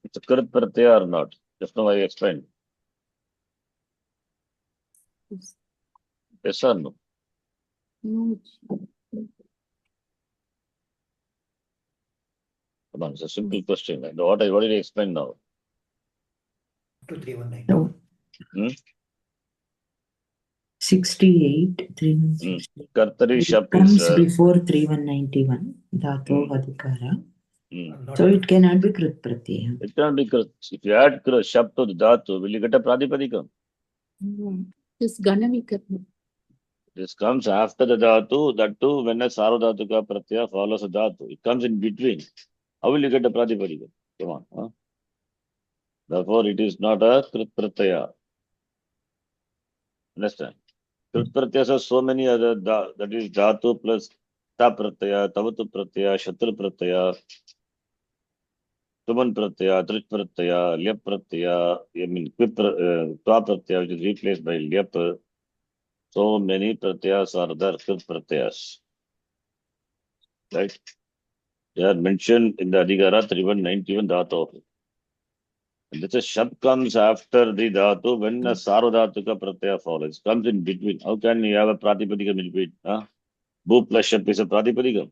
S1: It's a krit pratyaya or not? Just now I explained. Yes or no?
S2: No.
S1: Come on, it's a simple question. What did I explain now?
S4: 2319.
S3: No. 68, 3168.
S1: Kartari
S3: It
S1: shap
S3: comes
S1: is.
S3: before 3191, Dhatu Adhikara. So it cannot be Krit Pratyaya.
S1: It cannot be krit. If you add shap to the dhatu, will you get a pratipadika?
S2: This Ganavikarma.
S1: This comes after the dhatu, that too when a sarvadhatuka pratyaya follows a dhatu. It comes in between. How will you get a pratipadika? Come on. Huh? Therefore, it is not a krit pratyaya. Understand? Krit pratyayas are so many other, that is dhatu plus ta pratyaya, tavatu pratyaya, shatru pratyaya, tuman pratyaya, trich pratyaya, lyap pratyaya, I mean, tva pratyaya, which is replaced by lyap. So many pratyayas are there, krit pratyayas. Right? They are mentioned in the adhikara 3191 dhatu. And this shap comes after the dhatu when a sarvadhatuka pratyaya follows. Comes in between. How can you have a pratipadikam in between? Huh? Bu plus shap is a pratipadikam.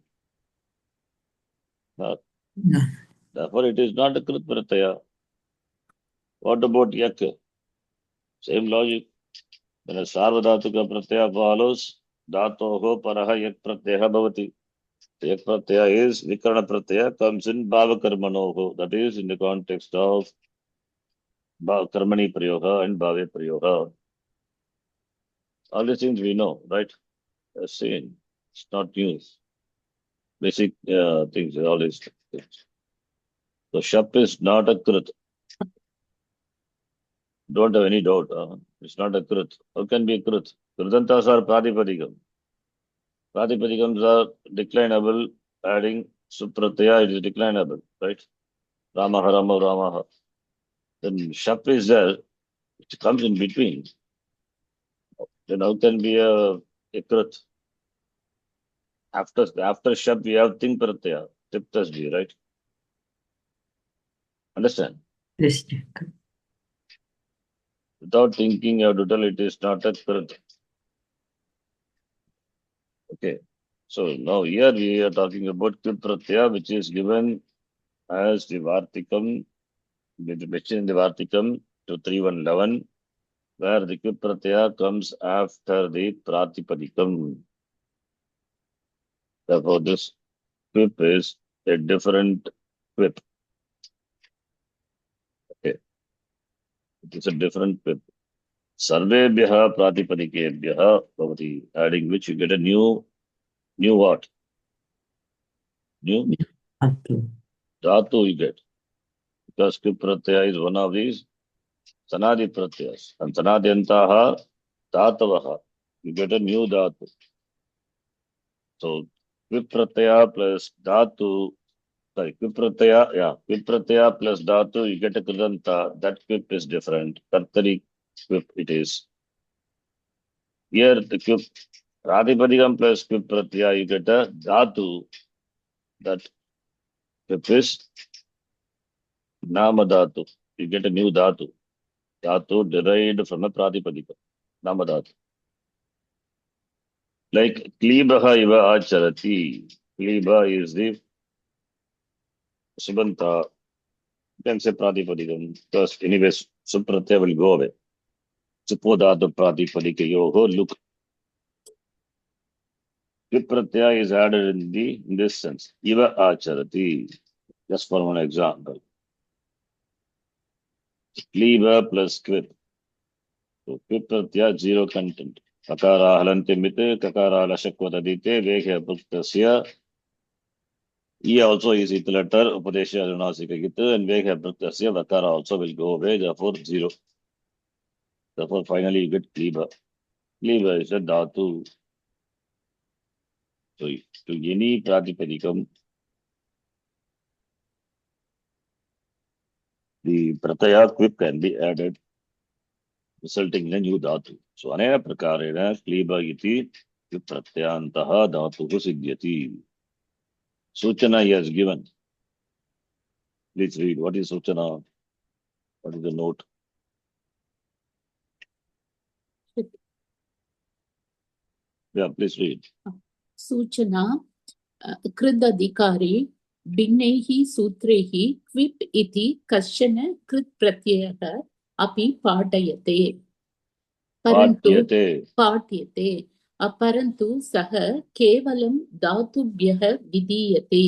S1: No.
S3: No.
S1: Therefore, it is not a krit pratyaya. What about yak? Same logic. When a sarvadhatuka pratyaya follows, dhatoho paraha yak pratyaya bhavati. Yak pratyaya is vikarana pratyaya comes in bhava karmanoho. That is in the context of karmani prayoga and bhave prayoga. All these things we know, right? Same. It's not news. Basic things, all these things. So shap is not a krit. Don't have any doubt. It's not a krit. How can be a krit? Kritantas are pratipadikam. Pratipadikams are declinable. Adding supratyaya, it is declinable, right? Ramaha, Rama, Ramaha. Then shap is there. It comes in between. Then how can be a krit? After shap, we have ting pratyaya. Tip tasdi, right? Understand?
S3: Yes.
S1: Without thinking, you have to tell it is not a krit. Okay. So now here we are talking about krit pratyaya, which is given as the Vartikam, mentioned in the Vartikam to 3.1.11, where the krit pratyaya comes after the Pratipadikam. Therefore, this quip is a different quip. Okay. It is a different quip. Sarvebhyaha Pratipadikebhyaha bhavati, adding which you get a new what? New dhatu you get. Because quip pratyaya is one of these Sanadi pratyas. And Sanadyantaha Dhatavaha. You get a new dhatu. So quip pratyaya plus dhatu, quip pratyaya plus dhatu, you get a kridanta. That quip is different. Kartari quip it is. Here the quip Pratipadikam plus quip pratyaya, you get a dhatu. That quip is Nama dhatu. You get a new dhatu. Dhatu derived from a Pratipadikam. Nama dhatu. Like Klibaha iva acharati. Kliba is the Subanta. You can say Pratipadikam. Because anyways, Supratyaya will go away. Supodhatu Pratipadika yoho. Look. Vipratyaya is added in this sense. Iva acharati. Just for one example. Kliba plus quip. So Vipratyaya zero content. Kakara halante mite, kakara halashakvatadite, vekhe bhuktasya. E also is it letter, Upadesha Arunasika Gita, and Vekha Bhaktasya Vakara also will go away, therefore 0. Therefore, finally you get Kliba. Kliba is a Dhatu. So, to any Pratipadikam, the Pratyaya quip can be added, resulting in a new Dhatu. So, Anena Prakarena, Kliba iti, Pratyantaha Dhatu Siddhyati. Suchana he has given. Please read. What is Suchana? What is the note? Yeah, please read.
S2: सूचना कृदधिकारी भिन्नैः सूत्रैः क्विप् इति कश्चन कृत् प्रत्ययः अपि पाठयते परन्तु सः केवलं धातुभ्यः विधीयते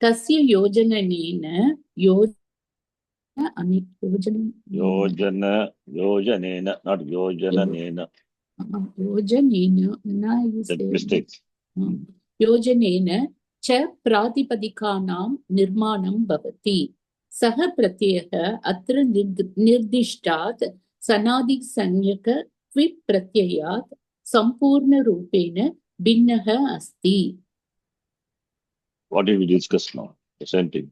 S2: तस्य योजनेन
S1: not yojanena. Mistake.
S2: योजनेन च प्रातिपदिकानां निर्माणं भवति सः प्रत्ययः अत्र निर्दिष्टात् सनादिसंज्ञक क्विप् प्रत्ययात् सम्पूर्णरूपेण भिन्नः अस्ति.
S1: What did we discuss now? The same thing.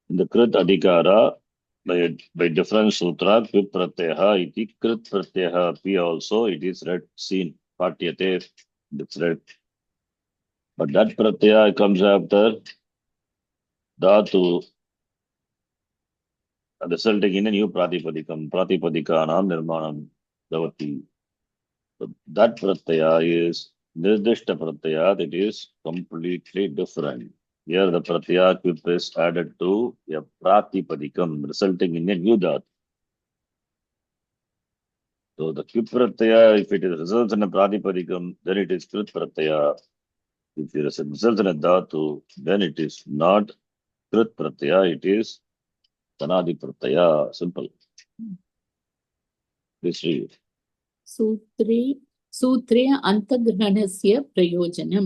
S1: In the Krit Adhikara, by different sutra, Kvip Pratyaha iti Krit Pratyaha api also it is read, seen, Patyate, it's read. But that Pratyaya comes after Dhatu. resulting in a new pratipadikam. Pratipadikānām nirmānam bhavati. So that pratyaya is nirdishta pratyaya, that is completely different. Here the pratyaya quip is added to a pratipadikam, resulting in a new dhatu. So the quip pratyaya, if it results in a pratipadikam, then it is krit pratyaya. If it results in a dhatu, then it is not krit pratyaya, it is sanadi pratyaya. Simple. Please read.
S2: सूत्रे अन्तग्रहणस्य प्रयोजनं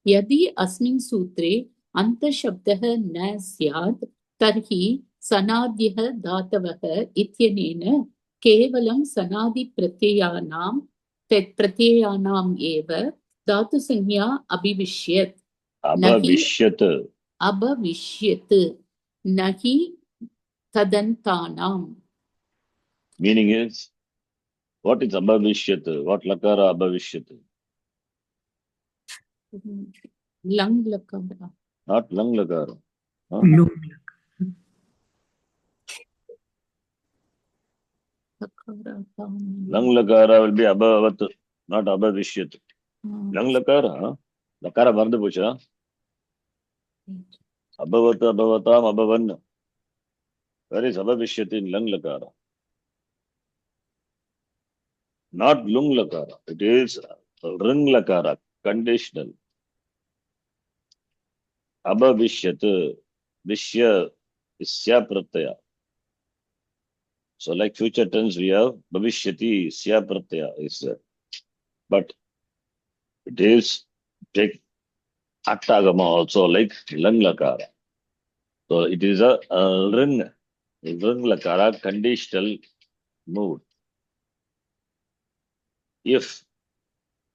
S2: यदि अस्मिन् सूत्रे अन्तशब्दः न स्यात् तर्हि सनाद्यः धातवः इत्यनेन केवलं प्रत्ययानाम् एव धातुसंज्ञा अभविष्यत् न हि तदन्तानाम्.
S1: Meaning is, what is abhavishyat? What lakara abhavishyat?
S2: Lang lakara.
S1: Not lang lakara. Huh? Lang lakara will be abhavat, not abhavishyat. Lang lakara, huh? Lakara vardu pucha. Abhavat, abhavatam, abhavan. Where is abhavishyat in lang lakara? Not lung lakara. It is ring lakara, conditional. Abhavishyat, vishya is sya pratyaya. So like future tense we have bhavishyati, sya pratyaya is there. But it is take attagama also like lang lakara. So it is a ring lakara, conditional mood. If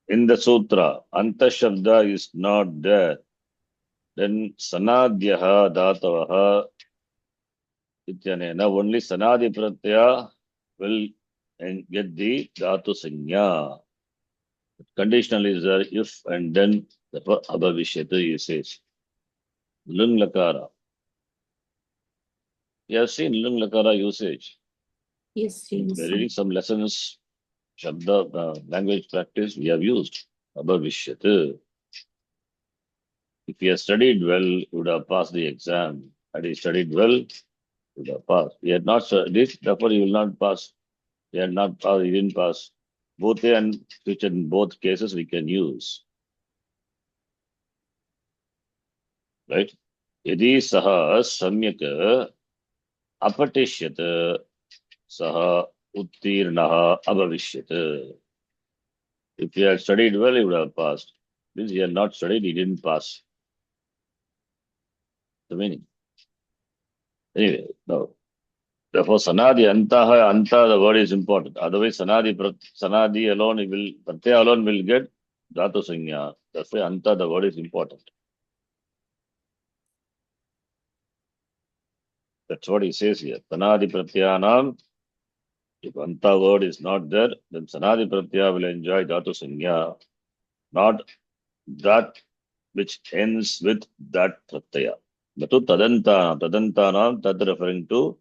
S1: in the sutra anta shabda is not there, then sanadyaha dhatavaha ityanena only sanadi pratyaya will get the dhatu sanya. Conditional is there if and then the abhavishyata usage. Lung lakara. You have seen lung lakara usage.
S2: Yes,
S1: We're reading some lessons, shabda, language practice, we have used abhavishyata. If he has studied well, he would have passed the exam. Had he studied well, he would have passed. He had not studied, therefore he will not pass. He had not passed, he didn't pass. Both and which in both cases we can use. Right? Yadi saha samyaka apatishyata saha uttirnaha abhavishyata. If he had studied well, he would have passed. Means he had not studied, he didn't pass. The meaning. Anyway, now, therefore, sanadi anta, the word is important. Otherwise, sanadi alone pratyaya alone will get dhatu sanya. That's why anta, the word is important. That's what he says here. Sanadi pratyayanam. If anta word is not there, then sanadi pratyaya will enjoy dhatu sanya. Not that which ends with that pratyaya. Natu tadantanam, tad referring to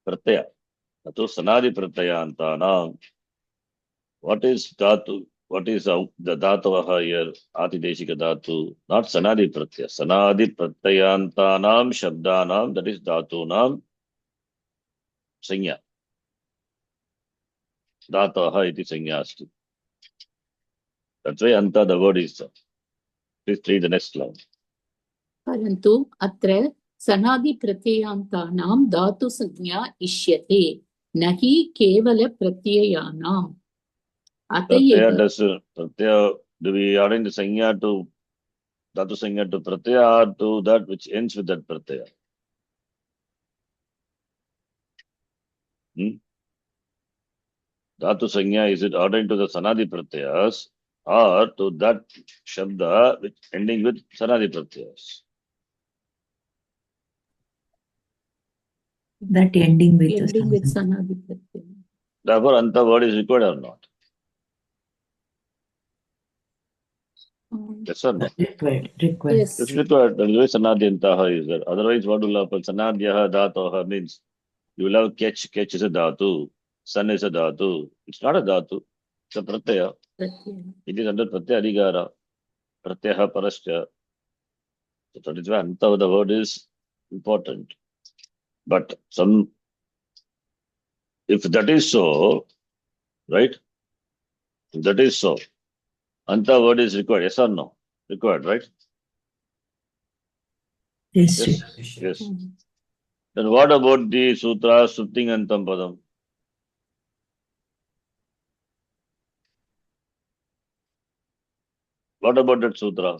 S1: pratyaya. Natu sanadi pratyayantanam. What is dhatu? What is the dhatu here? Atideshika dhatu. Not sanadi pratyaya. Sanadi pratyayantanam shabdanam, that is dhatunam sanya. Dhataha iti sanya asti. That's why anta the word is. Please read the next line.
S2: परन्तु अत्र सनादि प्रत्ययान्तानां धातु संज्ञा इष्यते न हि केवल प्रत्ययानाम्.
S1: Pratyaya, do we arrange the sanya to dhatu sanya to pratyaya or to that which ends with that pratyaya? Dhatu sanya, is it ordained to the sanadi pratyayas or to that shabda which ending with sanadi pratyayas?
S3: That ending with
S2: sanadi pratyaya.
S1: Therefore, anta word is required or not? Yes or no?
S3: Required.
S2: Yes.
S1: It's required. That is why sanadi antaha is there. Otherwise, what will happen? Sanadyaha dhataha means You will have ketch. Ketch is a dhatu. Sun is a dhatu. It's not a dhatu. It's a pratyaya.
S2: pratyaya.
S1: It is under pratyaya adhikara. Pratyaha parascha. So that is why anta of the word is important. But if that is so, right? If that is so, anta word is required. Yes or no? Required, right?
S3: Yes,
S1: Yes.
S3: sir.
S1: Yes.
S2: Mhm.
S1: Then what about the sutra Supting Antam Padam? What about that sutra?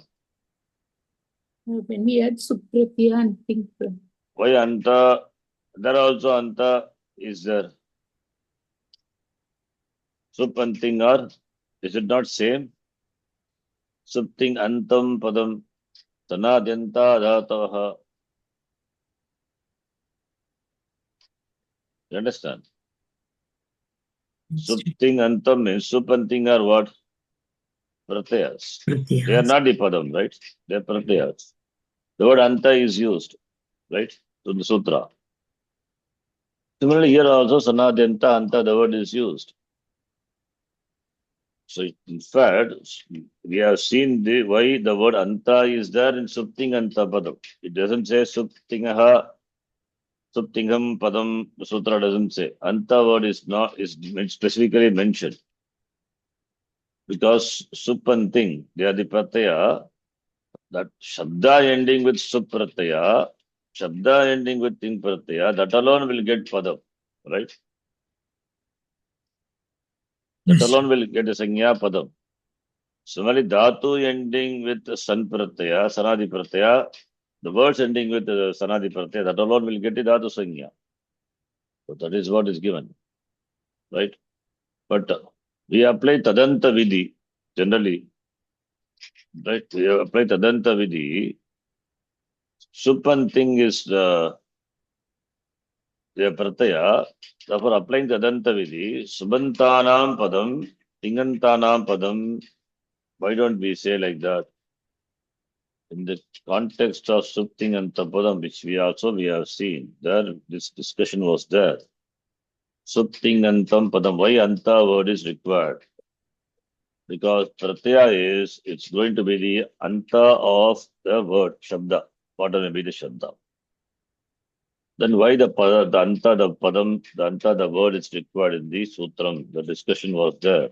S2: When we add supratya and think,
S1: Why anta? There also anta is there. Sup and ting are, is it not same? Supting Antam Padam Tanadyanta Dhatavaha. You understand? Supting Antam means sup and ting are what? Pratyas. They are not the Padam, right? They are Pratyas. The word anta is used, right? To the sutra. Similarly, here also Sanadyanta anta, the word is used. So in fact, we have seen why the word anta is there in Supting Anta Padam. It doesn't say Suptingaha, Suptingam Padam, the sutra doesn't say. Anta word is specifically mentioned. Because Sup and Ting, they are the pratyaya, that Shabda ending with Sup pratyaya, Shabda ending with Ting pratyaya, that alone will get Padam, right? That
S3: Yes.
S1: alone will get a Sanya Padam. Similarly, Dhatu ending with San pratyaya, Sanadi pratyaya, the words ending with Sanadi pratyaya, that alone will get the Dhatu Sanya. So that is what is given, right? But we apply Tadanta Vidhi generally, right? We apply Tadanta Vidhi. Supan thing is the pratyaya. Therefore, applying Tadanta Vidhi, Subantanam Padam, Tingantanam Padam. Why don't we say like that? In the context of Supting and Tapadam, which we have seen, there this discussion was there. Supting and Padam, why Anta word is required? Because Pratyaya it's going to be the Anta of the word, Shabda, whatever may be the Shabda. Then why the Anta, the Padam, the Anta, the word is required in the Sutram? The discussion was there.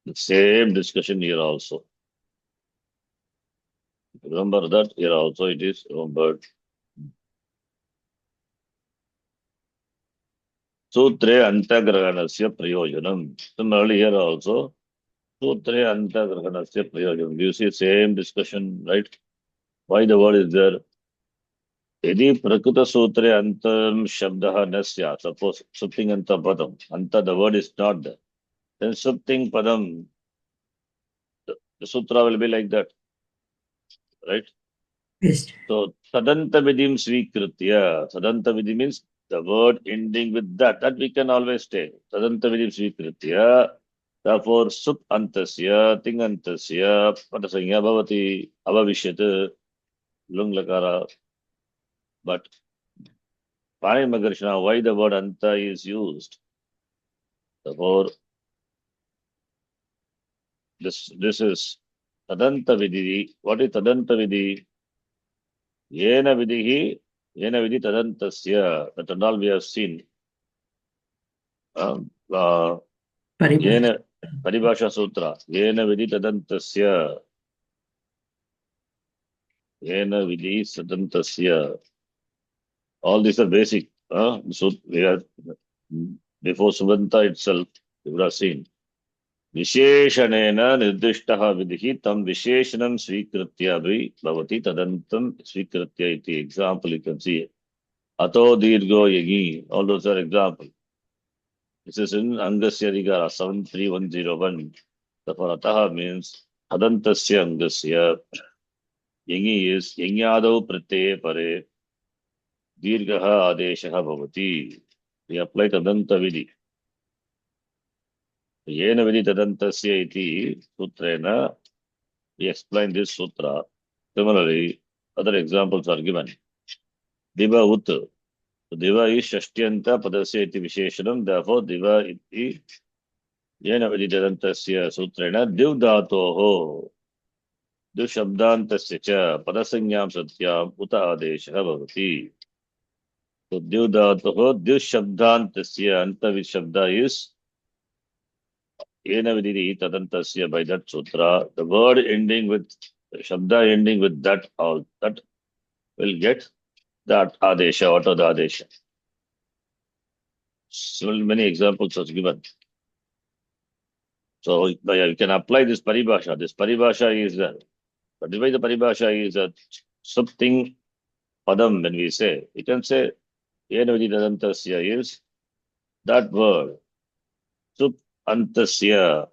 S1: The same discussion here also. Remember that here also it is remembered. Sutre Antagrahanasya Prayojanam. Similarly here also, Sutre Antagrahanasya Prayojanam. You see same discussion, right? Why the word is there? Yadi Prakuta Sutre Antam Shabdaha Nasya. Suppose Supting Anta Padam. Anta, the word is not there. Then Supting Padam, the sutra will be like that, right?
S3: Yes.
S1: So Sadanta Vidim Svikritya. Sadanta Vidhi means the word ending with that. That we can always take. Sadanta Vidim Svikritya. Therefore, Sup Antasya, Ting Antasya, Patasanya Bhavati, Avavishyat, Lung Lakara. But Pani Magarshana, why the word Anta is used? Therefore, this is Tadanta Vidhi. What is Tadanta Vidhi? Yena Vidhi Tadantasya. That and all we have seen. Yena Paribhasha Sutra. Yena Vidhi Tadantasya. Yena Vidhi Tadantasya. All these are basic. So we are before Subanta itself, we would have seen. Visheshanena nirdishtaha vidhi tam visheshanam svikritya bhi bhavati tadantam svikritya iti. Example you can see. Ato dirgo yagi. All those are examples. This is in Angasya Adhikara 73101. Therefore, ataha means tadantasya angasya. Yangi is yangyadau pratyaya pare. Dirgaha adeshaha bhavati. We apply tadanta vidhi. Yena vidhi tadantasya iti sutrena. We explain this sutra. Similarly, other examples are given. Diva ut. So diva is shashtyanta padasya iti visheshanam. Therefore, diva iti yena viditantasya sutrena div dhatoho. Div shabdantasya cha padasanyam satyam uta adesha bhavati. So div dhatoho div shabdantasya anta vishabda is yena viditi tadantasya by that sutra. The word ending with shabda ending with that all that will get that adesha. What are the adesha? So many examples are given. So you can apply this paribhasha. This paribhasha is but why the paribhasha is something padam when we say. You can say yena viditantasya is that word. Sup antasya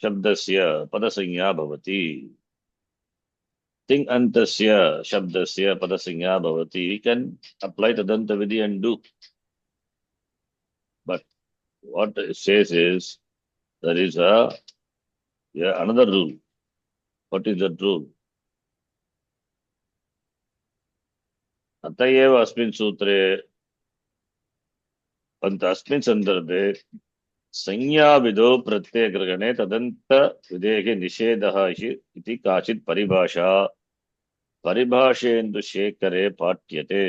S1: shabdasya padasanya bhavati. Ting antasya shabdasya padasanya bhavati. We can apply tadanta vidhi and do. But what it says is there is another rule. What is that rule? अतएव अस्मिन् सूत्रे अस्मिन् सन्दर्भे संज्ञाविधौ प्रत्ययग्रहणे तदन्त विधेः निषेधः इति काचित् परिभाषा परिभाषेन्दुशेखरे पाठ्यते.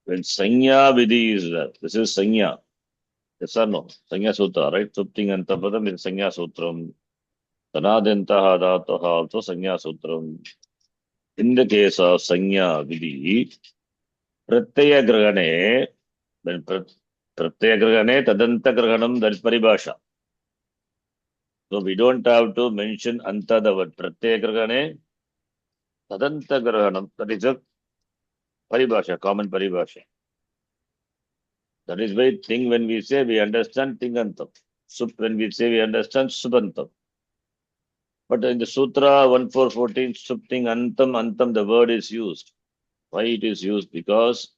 S1: When sanya vidhi is there, this is sanya. Yes or no? Sanya sutra, right? Supting antapadam is sanya sutram. Tanadentaha dhataha also sanya sutram. In the case of sanya vidhi, pratyaya grahane, when pratyaya grahane tadanta grahanam, that is paribhasha. So we don't have to mention anta the word. Pratyaya grahane tadanta grahanam, that is a paribhasha, common paribhasha. That is why thing when we say we understand tingantam. Sup when we say we understand subantam. But in the Sutra 1414, supting antam, the word is used. Why it is used? Because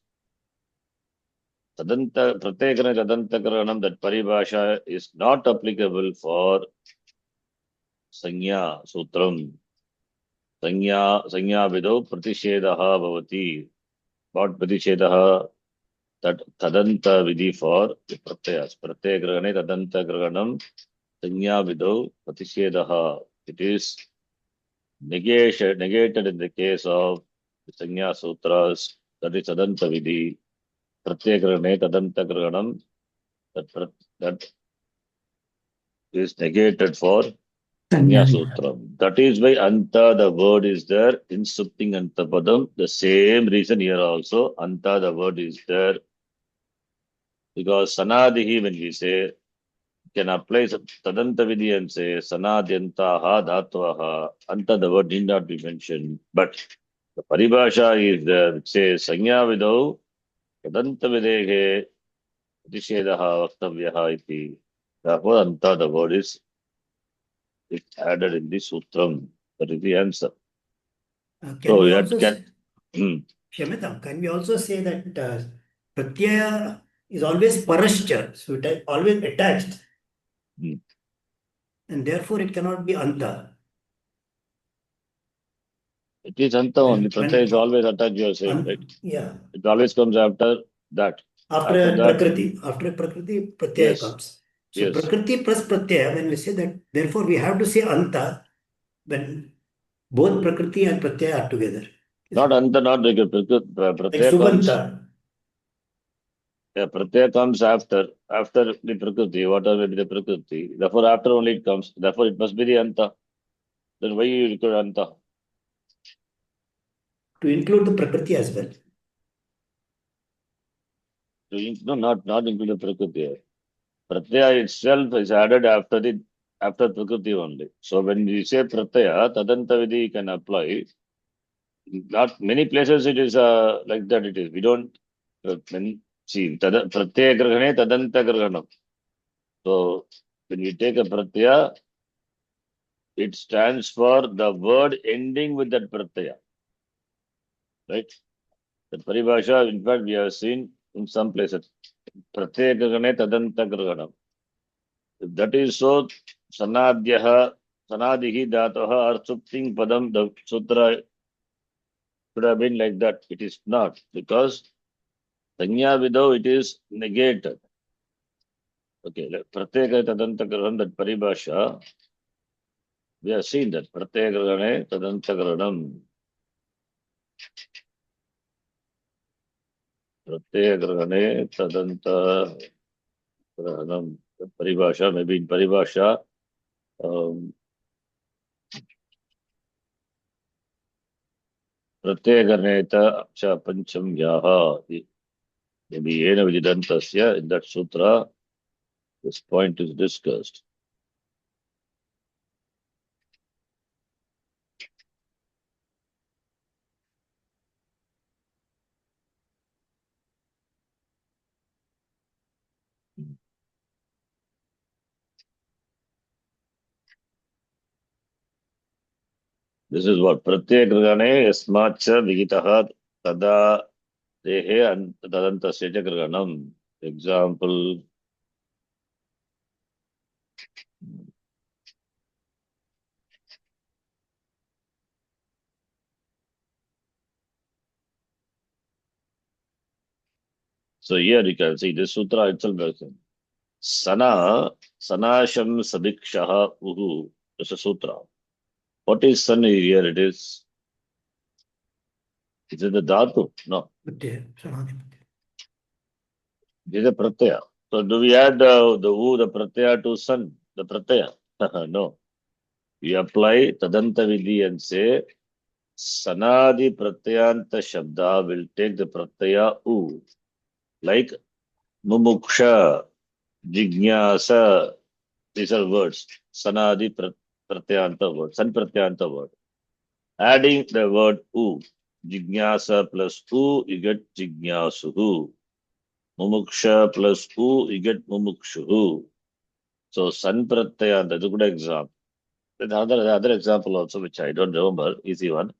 S1: tadanta pratyekana tadanta karanam, that paribhasha is not applicable for sanya sutram. Sanya vidau pratishedaha bhavati. What pratishedaha? That tadanta vidhi for the pratyas. Pratyagrahane tadanta grahanam sanya vidau pratishedaha. It is negated in the case of the sanya sutras. That is tadanta vidhi. Pratyagrahane tadanta grahanam. That is negated for sanya sutra. That is why anta, the word is there in supting antapadam. The same reason here also, anta, the word is there. Because sanadihi, when we say, can apply tadanta vidhi and say sanadyantaha dhatvaha, anta, the word need not be mentioned. But the paribhasha is there, which says sanya vidau tadanta videhe pratishedaha vaktavyaha iti. Therefore, anta, the word is added in the sutram. That is the answer.
S4: Can we
S1: So
S4: also
S1: Kshamita,
S4: can we also say that pratyaya is always parashcha, so it is always attached, and therefore it cannot be anta.
S1: it is anta only. Pratyaya is always attached, you are saying, right?
S4: Yeah.
S1: It always comes after that.
S4: After
S1: that,
S4: prakriti, pratyaya
S1: yes,
S4: comes. So
S1: yes.
S4: prakriti plus pratyaya, when we say that, therefore we have to say anta when both prakriti and pratyaya are together.
S1: Not anta, not like pratyaya comes. Yeah, pratyaya comes after the prakriti, whatever be the prakriti. Therefore, after only it comes. Therefore, it must be the anta. Then why you require anta?
S4: To include the prakriti as well.
S1: No, not include the prakriti. Pratyaya itself is added after prakriti only. So when we say pratyaya, tadanta vidhi can apply. Not many places it is like that. It is. We don't see pratyaya grahane tadanta grahanam. So when we take a pratyaya, it stands for the word ending with that pratyaya. Right? The paribhasha, in fact, we have seen in some places. Pratyaya grahane tadanta grahanam. If that is so, sanadihi dhataha or supting padam, the sutra Could have been like that. It is not, because Sanya Vidau, it is negated. Okay, Pratyeka Tadantakaranam, that paribhasha, we have seen that. Pratyeka Tadantakaranam. Pratyeka Tadantakaranam. Paribhasha, maybe in paribhasha, Pratyeka Apcha Pancham Yaha. Maybe Yena Vididantasya, in that sutra, this point is discussed. This is what Pratyeka Yasmacha Vigitaha Tada Dehe and Tadantasya Graganam. Example. So here you can see this sutra itself. Sanasham Sabikshaha Uhu. That's a sutra. What is sun here? It is. Is it the dhatu? No.
S4: Pratyaya, Sanadi Pratyaya.
S1: It is a pratyaya. So do we add the pratyaya to sun? The pratyaya? No. We apply Tadanta Vidhi and say Sanadi Pratyanta Shabda will take the pratyaya U. Like Mumuksha, Jignasa, these are words. Sanadi Pratyanta word, San Pratyanta word. Adding the word U, Jignasa plus U, you get Jignasuhu. Mumuksha plus U, you get Mumukshuhu. So San Pratyanta is a good example. Another example also, which I don't remember, easy one.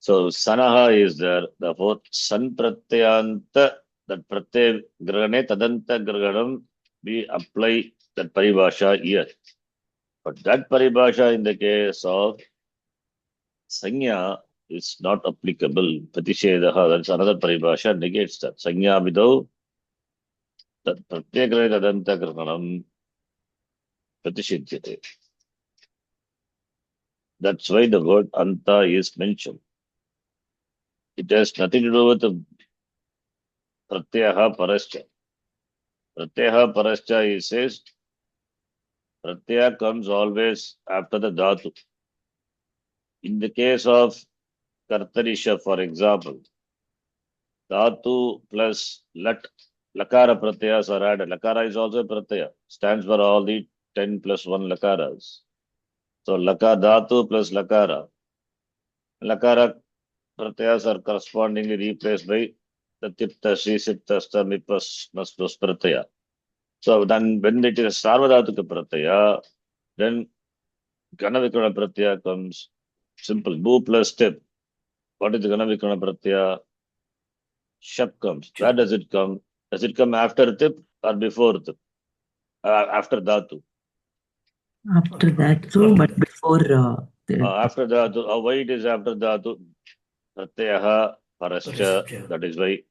S1: So Sanaha is there, therefore San Pratyanta, that Pratyay Grahane Tadanta Grahanam, we apply that paribhasha here. But that paribhasha in the case of Sanya is not applicable. Pratishedaha, that's another paribhasha, negates that. Sanya Vidau, that Pratyay Grahane Tadanta Grahanam, Pratishidyate. That's why the word Anta is mentioned. It has nothing to do with the Pratyaha Parascha. Pratyaha Parascha, he says, Pratyaya comes always after the Dhatu. In the case of Kartarisha, for example, Dhatu plus Lat, Lakara Pratyayas are added. Lakara is also a Pratyaya, stands for all the 10 plus 1 Lakaras. So Dhatu plus Lakara. Lakara Pratyayas are correspondingly replaced by the Tipta, Srisipta, Mipas, Mastus Pratyaya. So then when it is Sarvadhatuka Pratyaya, then Ganavikrana Pratyaya comes simple. Bu plus tip. What is the Ganavikrana Pratyaya? Shap comes. Where does it come? Does it come after tip or before tip? After Dhatu.
S3: After that, so but before
S1: After Dhatu. Why it is after Dhatu? Pratyaha Parascha. That is why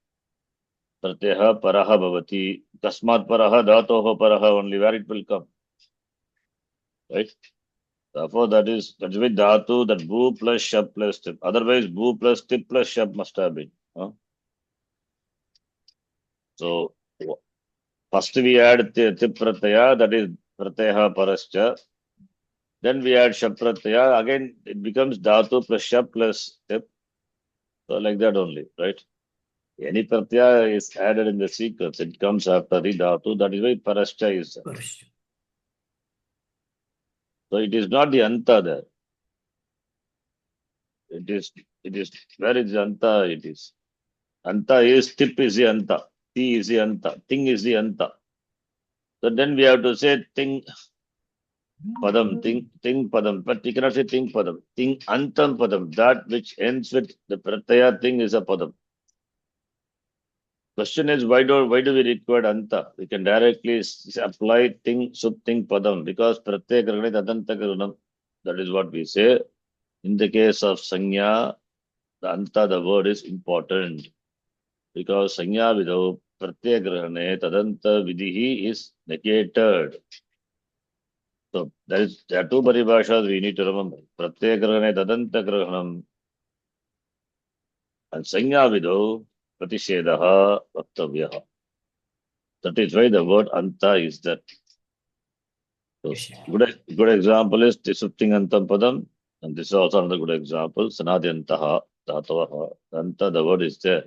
S1: Pratyaha Paraha Bhavati. Tasmat Paraha Dhatoha Paraha, only where it will come. Right? Therefore, that's why Dhatu, that Bu plus Shab plus Tip. Otherwise, Bu plus Tip plus Shab must have been. So, first we add Tip Pratyaya, that is Pratyaha Parascha. Then we add Shab Pratyaya. Again, it becomes Dhatu plus Shab plus Tip. So, like that only, right? Any Pratyaya is added in the sequence. It comes after the Dhatu. That is why Parascha is there.
S4: Parascha.
S1: So, it is not the Anta there. It is, where is the Anta? It is. Anta is, Tip is the Anta. Ti is the Anta. Ting is the Anta. So then we have to say Ting Padam, Ting Padam. But we cannot say Ting Padam. Ting Antam Padam. That which ends with the Pratyaya Ting is a Padam. Question is, why do we require Anta? We can directly apply Ting Sub Ting Padam, because Pratyaya Grahane Tadanta Karunam. That is what we say. In the case of Sanya, the anta, the word is important because sanya vidau pratyaya grahane tadanta vidhi is negated. So there are two paribhashas we need to remember. Pratyaya grahane tadanta grahanam and sanya vidau pratishedaha vaktavyaha. That is why the word anta is there. So
S4: Yes, sir.
S1: good example is Tisupting Antam Padam, and this is also another good example. Sanadyantaha Dhatavaha. Anta, the word is there.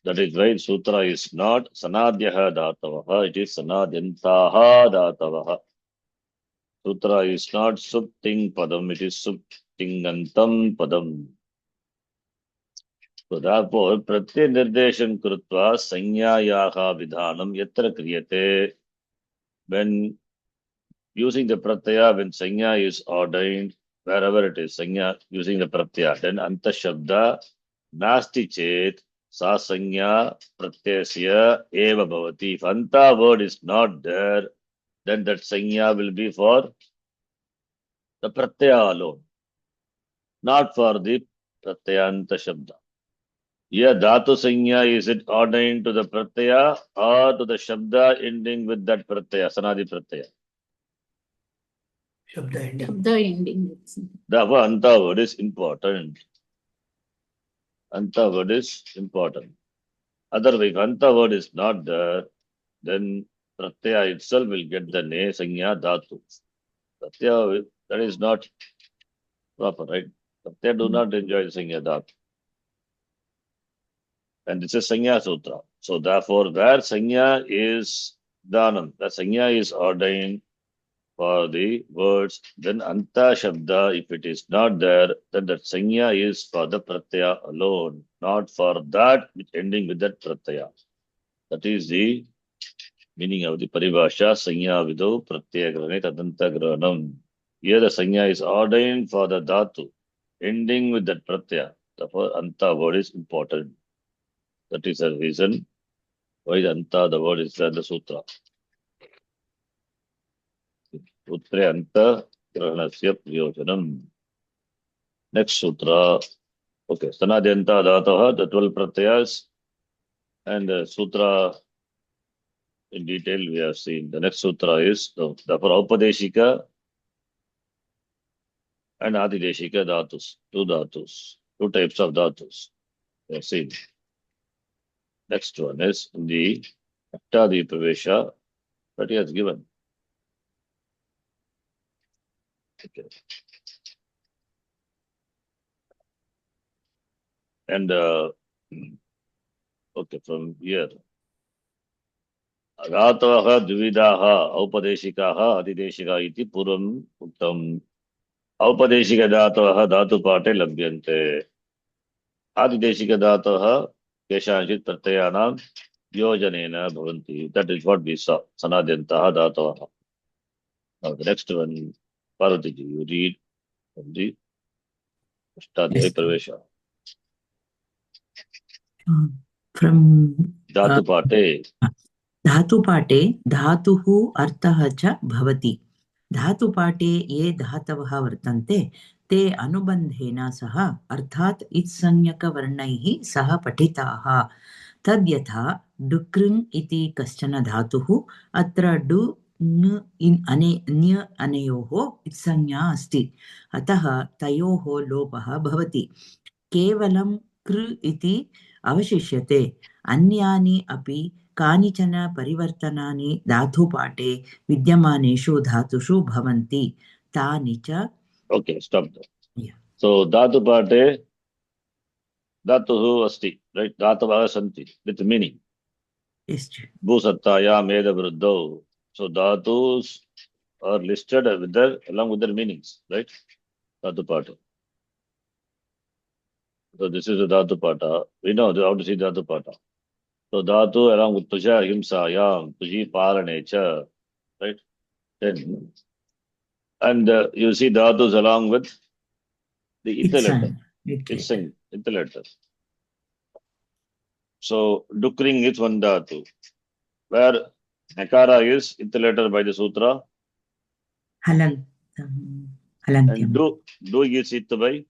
S1: That is why Sutra is not Sanadyaha Dhatavaha, it is Sanadyantaha Dhatavaha. Sutra is not Supting Padam, it is Supting Antam Padam. So therefore, Pratya Nirdeshan Krutva Sanyayaha Vidhanam Yatra Kriyate. When using the pratyaya, when sanya is ordained, wherever it is, sanya using the pratyaya, then anta shabda nasti chet sa sanya pratyasya eva bhavati. If anta word is not there, then that sanya will be for the pratyaya alone, not for the pratyanta shabda. Here dhatu sanya, is it ordained to the pratyaya or to the shabda ending with that pratyaya, sanadi pratyaya?
S4: Shabda ending.
S2: Shabda ending.
S1: Therefore, anta word is important. Anta word is important. Otherwise, anta word is not there, then pratyaya itself will get the ne sanya dhatu. Pratyaya, that is not proper, right? Pratyaya do not enjoy the sanya dhatu. And this is sanya sutra. So therefore, where sanya is dhanam, the sanya is ordained for the words, then anta shabda, if it is not there, then that sanya is for the pratyaya alone, not for that which ending with that pratyaya. That is the meaning of the paribhasha sanya vidau pratyaya grahane tadanta grahanam. Here the sanya is ordained for the dhatu, ending with that pratyaya. Therefore, anta word is important. That is the reason why the anta, the word is there in the sutra. Sutre anta grahanasya prayojanam. Next sutra. Okay, Sanadhyanta Dhataha, the 12 pratyas, and the sutra in detail we have seen. The next sutra is the Upadeshika and Adideshika dhatus, two types of dhatus. We have seen. Next one is the Aftadi Pravesha that he has given. Okay. And okay, from here. Agatavaha Dvividaha Aupadeshikaha Adideshika iti Puram Uttam. Aupadeshika Dhatavaha Dhatu Pate Labhyante. Adideshika Dhatavaha Keshanchit Pratyayanam Yojanena Bhavanti. That is what we saw. Sanadyantaha Dhatavaha. Now the next one, Parvatiji, you read from the Ashtadhyayi Pravesha.
S3: From
S1: Dhatu Pate.
S3: धातुपाठे धातुः अर्थः च भवति. धातुपाठे ये धातवः वर्तन्ते ते अनुबन्धेन सह अर्थात् इत्संज्ञकवर्णैः सह पठिताः. तद्यथा डुकृङ् इति कश्चन धातुः, अत्र डु न्य अनयोः इत्संज्ञा अस्ति, अतः तयोः लोपः भवति. केवलं कृ इति अवशिष्यते. अन्यानि अपि कानिचन परिवर्तनानि धातुपाठे विद्यमानेषु धातुषु भवन्ति. तानि च.
S1: Okay, stop there.
S3: Yeah.
S1: So Dhatu Pate, Dhatuhu Asti, right? Dhatavaha Santi, with meaning.
S3: Yes.
S1: Bhusattaya Meda Vruddho. So Dhatus are listed with along with their meanings, right? Dhatu Pate. So this is the Dhatu Pata. We know how to see Dhatu Pata. So Dhatu along with Tuja Himsa Yam, Tuji Palanecha, right? Then, and you see Dhatus along with the interletter. It's an interletter. So Dukring is one Dhatu. Where Nakara is interletter by the Sutra.
S3: Halantyam.
S1: And do is it by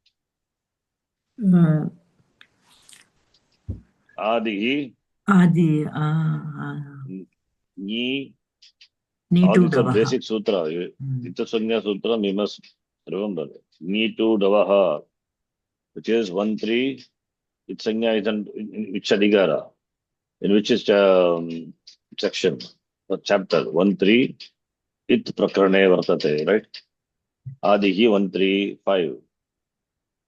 S1: Adihi,
S3: Adi,
S1: Ni.
S3: Ni
S1: All
S3: to
S1: these are
S3: Davaha.
S1: basic sutra. Ita Sanya Sutra, we must remember. Ni to Davaha, which is 1-3. Itsanya is in which Adigara? In which is section or chapter? 1-3. It Prakarane Vartate, right? Adihi 1-3-5.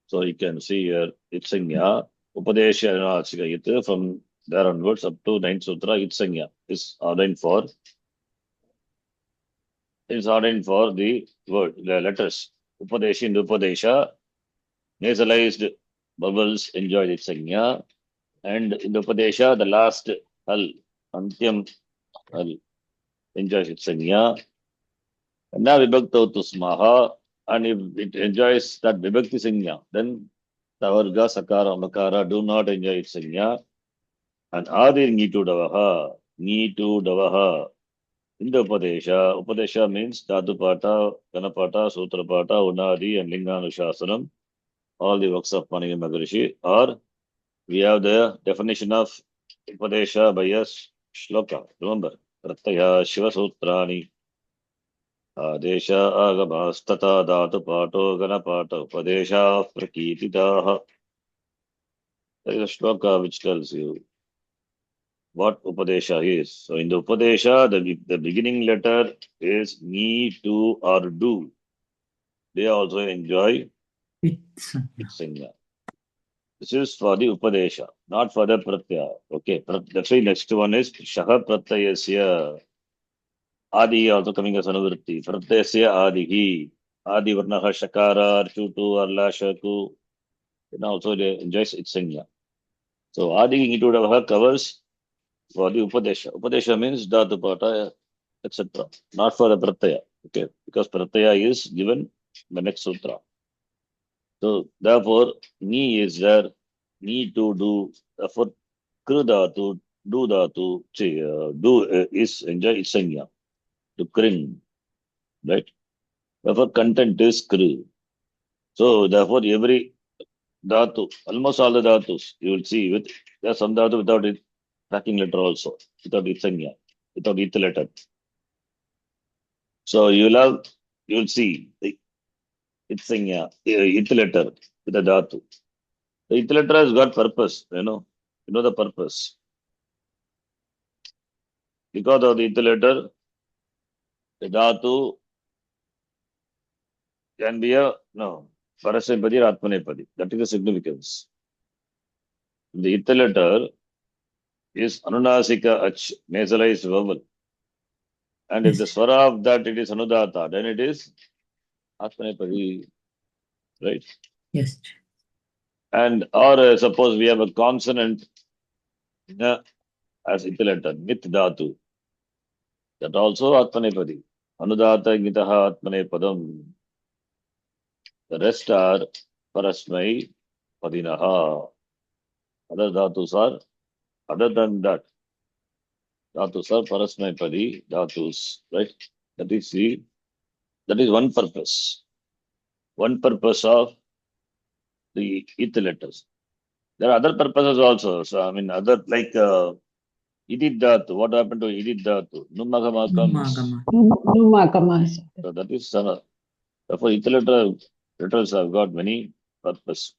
S1: So you can see here Itsanya, Upadesha Anachika It from there onwards up to 9th Sutra, Itsanya is ordained for the word, the letters. Upadesha in Upadesha, nasalized vowels enjoy Itsanya. And in the Upadesha, the last hal, Antyam hal, enjoys Itsanya. And now Vibhakta Tusmaha, and if it enjoys that Vibhakti Sanya, then the Varga, Sakara, Makara do not enjoy Itsanya. And Adi Nitu Davaha, Nitu Davaha. In the Upadesha means Dhatupata, Ganapata, Sutrapata, Unadi, and Linganushasana, all the works of Panini Maharishi, or we have the definition of Upadesha by a shloka. Remember, Pratyaya Shiva Sutrani, Adesha Agabhastata Dhatu Pato Ganapata Upadesha Prakititaha. There is a shloka which tells you what Upadesha is. So in the Upadesha, the beginning letter is ni, to, or do. They also enjoy Itsanya. This is for the Upadesha, not for the Pratyaya. Okay, that's why next one is Shaha Pratyayasya. Adi also coming as anuvritti. Pratyayasya Adihi. Adi Varnaha Shakara, Chutu, Arla, Shaku. And also they enjoys Itsanya. So Adi Nitudavaha covers for the Upadesha. Upadesha means Dhatupata, etc. Not for the Pratyaya. Okay, because Pratyaya is given in the next sutra. So therefore, ni is there, need to do. Therefore, kru dhatu, do dhatu, is enjoy Itsanya, to kring, right? Therefore, content is kru. So therefore, every dhatu, almost all the dhatus, you will see with there's some dhatu without it tracking letter also, without Itsanya, without it letter. So you'll see the Itsanya, it letter with the dhatu. The it letter has got purpose, you know the purpose. Because of the it letter, the dhatu can be Parasipadi or Atmanepadi. That is the significance. The it letter is Anunasika Ach, nasalized vowel. And if the swara of that it is Anudata, then it is Atmanepadi, right?
S3: Yes.
S1: And or suppose we have a consonant as it letter, Nit Dhatu. That also Atmanepadi. Anudata Gitaha Atmanepadam. The rest are Parasmai Padinaha. Other dhatus are, other than that, dhatus are Parasmai Padi dhatus, right? That is one purpose. One purpose of the it letters. There are other purposes also. So I mean, other like idit dhatu. What happened to idit dhatu? Numagama comes. So that is therefore it letters have got many purpose.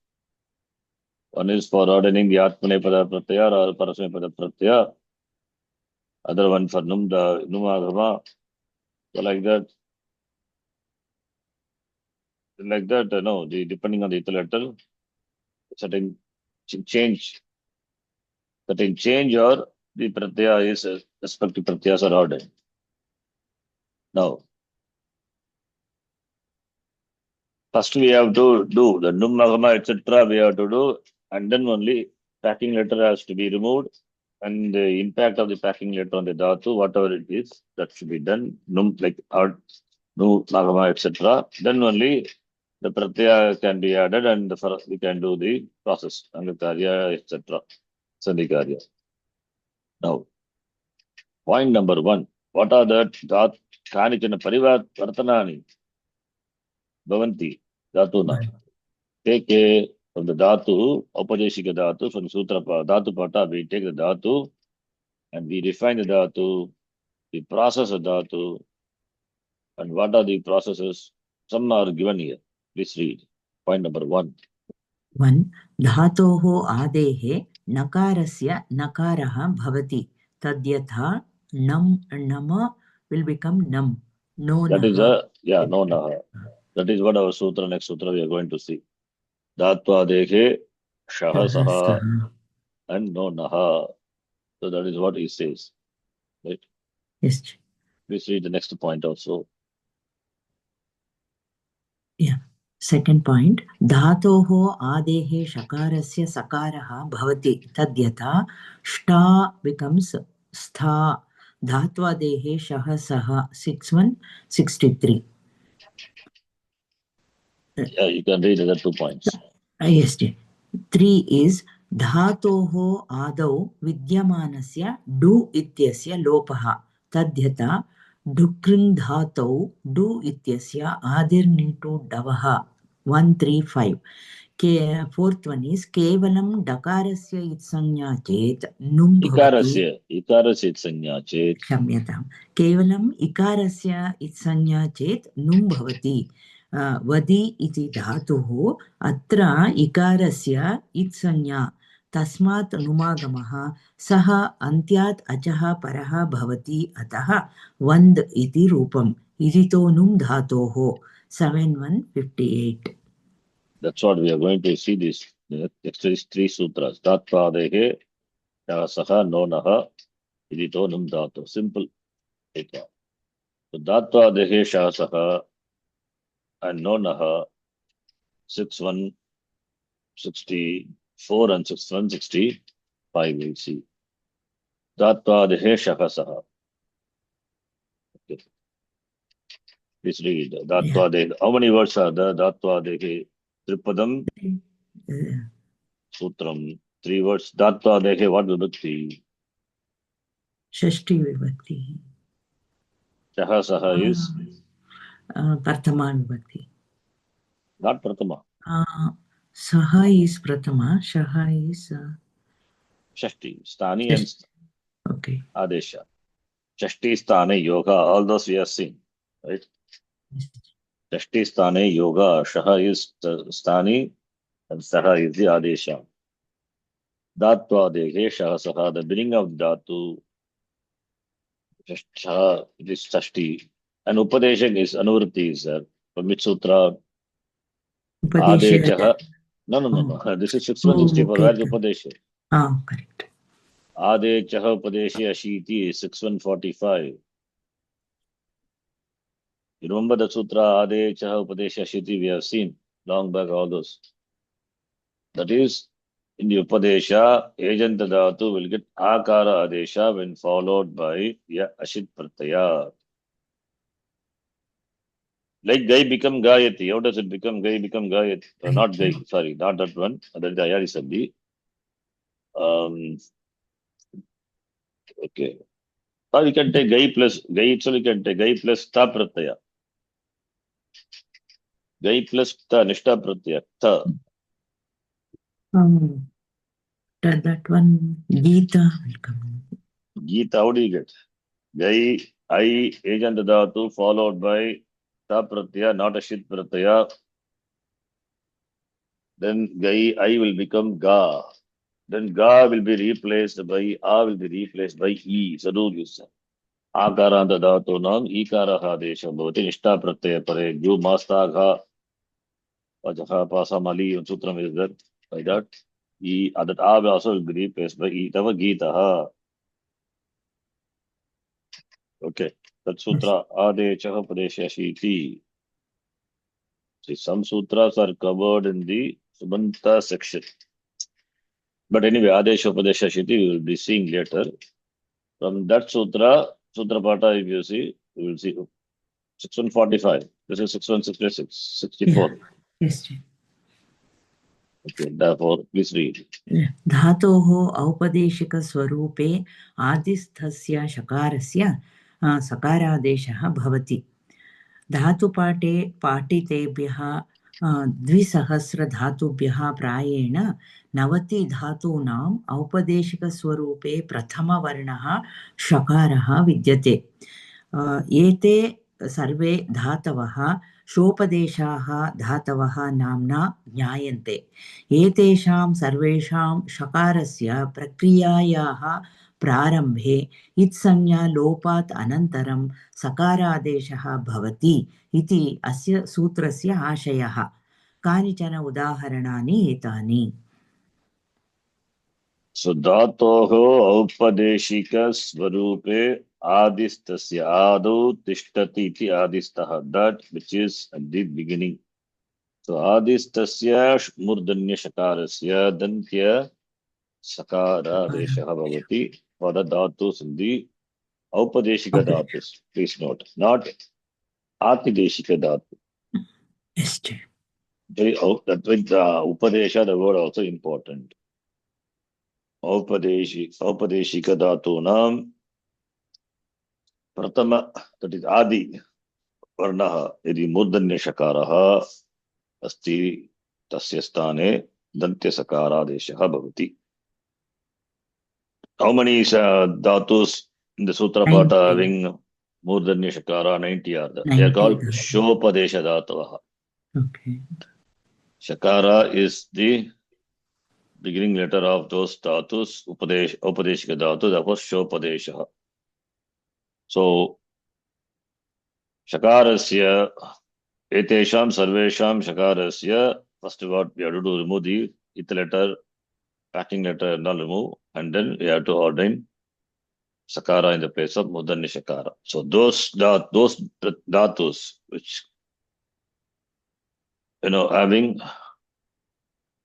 S1: One is for ordaining the Atmanepada Pratyaya or Parasmapada Pratyaya. Other one for Numagama. So like that, depending on the letter, certain change or the pratyaya is respective pratyas are ordered. Now, first we have to do the num, nagama, etc. We have to do, and then only packing letter has to be removed, and the impact of the packing letter on the dhatu, whatever it is, that should be done. Num, like nu, nagama, etc. Then only the pratyaya can be added, and we can do the process, angakarya, etc. Sandhikarya. Now, point number 1. What are the kanichana parivartanani bhavanti dhatuna? Take From the dhatu, Upadeshika dhatu, from Sutra dhatu pata, we take the dhatu and we refine the dhatu, we process the dhatu, and what are the processes? Some are given here. Please read. Point number 1.
S3: 1. धातोः आदेः नकारस्य नकारः भवति तद्यथा नम will become nam. No
S1: That is
S3: naha.
S1: no naha. That is what our sutra, next sutra we are going to see. Dhatva dekhe, shaha saha, and no naha. So that is what he says. Right?
S3: Yes.
S1: Please read the next point also.
S3: Yeah. Second point. धातोः आदेः शकारस्य सकारः भवति तद्यथा shta becomes stha. धात्वादेः शः सः 6163.
S1: Yeah, you can read the 2 points.
S3: Yes. 3 is धातोः आदौ विद्यमानस्य do इत्यस्य लोपः तद्यथा डुकृन् धातौ डु इत्यस्य आदिर्निटु डवः 135. Fourth one is केवलं डकारस्य इत्संज्ञा चेत् नुम् भवति.
S1: इकारस्य इत्संज्ञा चेत्
S3: क्षम्यतां. केवलम् इकारस्य इत्संज्ञा चेत् नुम् भवति. वदि इति धातुः अत्र इकारस्य इत्संज्ञा तस्मात् नुमागमः सः अन्त्यात् अचः परः भवति अतः वन्द् इति रूपम्. इदितो नुम् धातोः 7158.
S1: That's what we are going to see this. Next is 3 sutras. Dhatvadehe, saha, no naha, idito num dhatu. Simple. So Dhatvadehe, saha, and no naha, 6164 and 6165 we'll see. Dhatvadehe, saha. Okay. Please read. Dhatvadehe. How many words are there? Dhatvadehe. Tripadam, Sutram, 3 words. Dhatvadehe, what vibhakti?
S3: Shashti vibhakti.
S1: Shaha saha is?
S3: Prathama vibhakti.
S1: Not Prathama.
S3: Saha is Prathama, Shaha is
S1: Shashti, Sthani and
S3: okay.
S1: Adesha. Shashti, Sthani, Yoga, all those we have seen, right? Shashti, Sthani, Yoga, Shaha is Sthani and Saha is the Adesha. Dhatva, Dehe, Shaha, Saha, the beginning of Dhatu, Shaha, it is Shashti. And Upadeshak is Anuvritti is there. From which sutra? Adechaha. No. This is 6164. Where is Upadeshak?
S3: Correct.
S1: Adechaha Upadeshi Ashiti is 6145. You remember the sutra Adechaha Upadeshi Ashiti we have seen long back, all those. That is, in the Upadesha, Ejanta Dhatu will get Akara Adesha when followed by Ashit Pratyaya. Like Gai become Gayati. How does it become Gai become Gayati? Not Gai, sorry, not that one. That is the Ayari Sabdi. Okay. Or you can take Gai plus Gai itself, you can take Gai plus Ta Pratyaya. Gai plus Ta, Nishta Pratyaya. Ta.
S3: That one, Gita will come.
S1: Gita, how do you get? Gai, I, Ejanta Dhatu followed by Ta Pratyaya, not a Shit Pratyaya. Then Gai, I will become Ga. Then Ga will be replaced by A will be replaced by E. Sadhu gives Akaranta Dhatu Nam, Ikaraha Desha Bhavati, Nishta Pratyaya Pare, Gyu Masta Gha, Vajaha Pasa Mali, and Sutram is there. By that, E, that A will also be replaced by E. Tava Gita. Okay. That sutra Adechaha Padesha Shiti. See, some sutras are covered in the Subanta section. But anyway, Adesha Padesha Shiti we will be seeing later. From that sutra Pata, if you see, we will see 6145. This is 6166, 64.
S3: Yeah. Yes.
S1: Okay, therefore, please read.
S3: धातोः औपदेशिकस्वरूपे आदिस्थस्य शकारस्य सकारादेशः भवति. धातुपाठे पाठितेभ्यः द्विसहस्रधातुभ्यः प्रायेण 90 धातूनाम् औपदेशिकस्वरूपे प्रथमवर्णः षकारः विद्यते। एते सर्वे धातवः शोपदेशाः धातवः नाम्ना ज्ञायन्ते। एतेषां सर्वेषां षकारस्य प्रक्रियायाः प्रारम्भे इत्संज्ञा लोपात् अनन्तरं सकारादेशः भवति इति अस्य सूत्रस्य आशयः। कानिचन उदाहरणानि एतानि।
S1: So धातोः औपदेशिकस्वरूपे आदिस्तस्य आदौ तिष्ठति इति आदिस्तः, that which is at the beginning. So आदिस्तस्य मूर्धन्यषकारस्य दन्त्य सकारादेशः भवति for the धातुस् in the औपदेशिक धातुस्. Please note, not आतिदेशिक धातु.
S3: Yes.
S1: That with upadesha, the word also important. औपदेशिक धातूनां प्रथम, that is आदि वर्णः यदि मूर्धन्यषकारः अस्ति तस्य स्थाने दन्त्यसकारादेशः भवति. How many dhatus in the sutra part are having मूर्धन्यषकार? 90 are there. They are called shopadesha dhatavah.
S3: Okay.
S1: Shakara is the beginning letter of those dhatus, upadeshika dhatu, that was shopadesha. So, shakarasya, etesham sarvesham shakarasya, first what we have to do, remove the it letter, packing letter, not remove, and then we have to ordain sakara in the place of mudanya shakara. So, those dhatus, which, having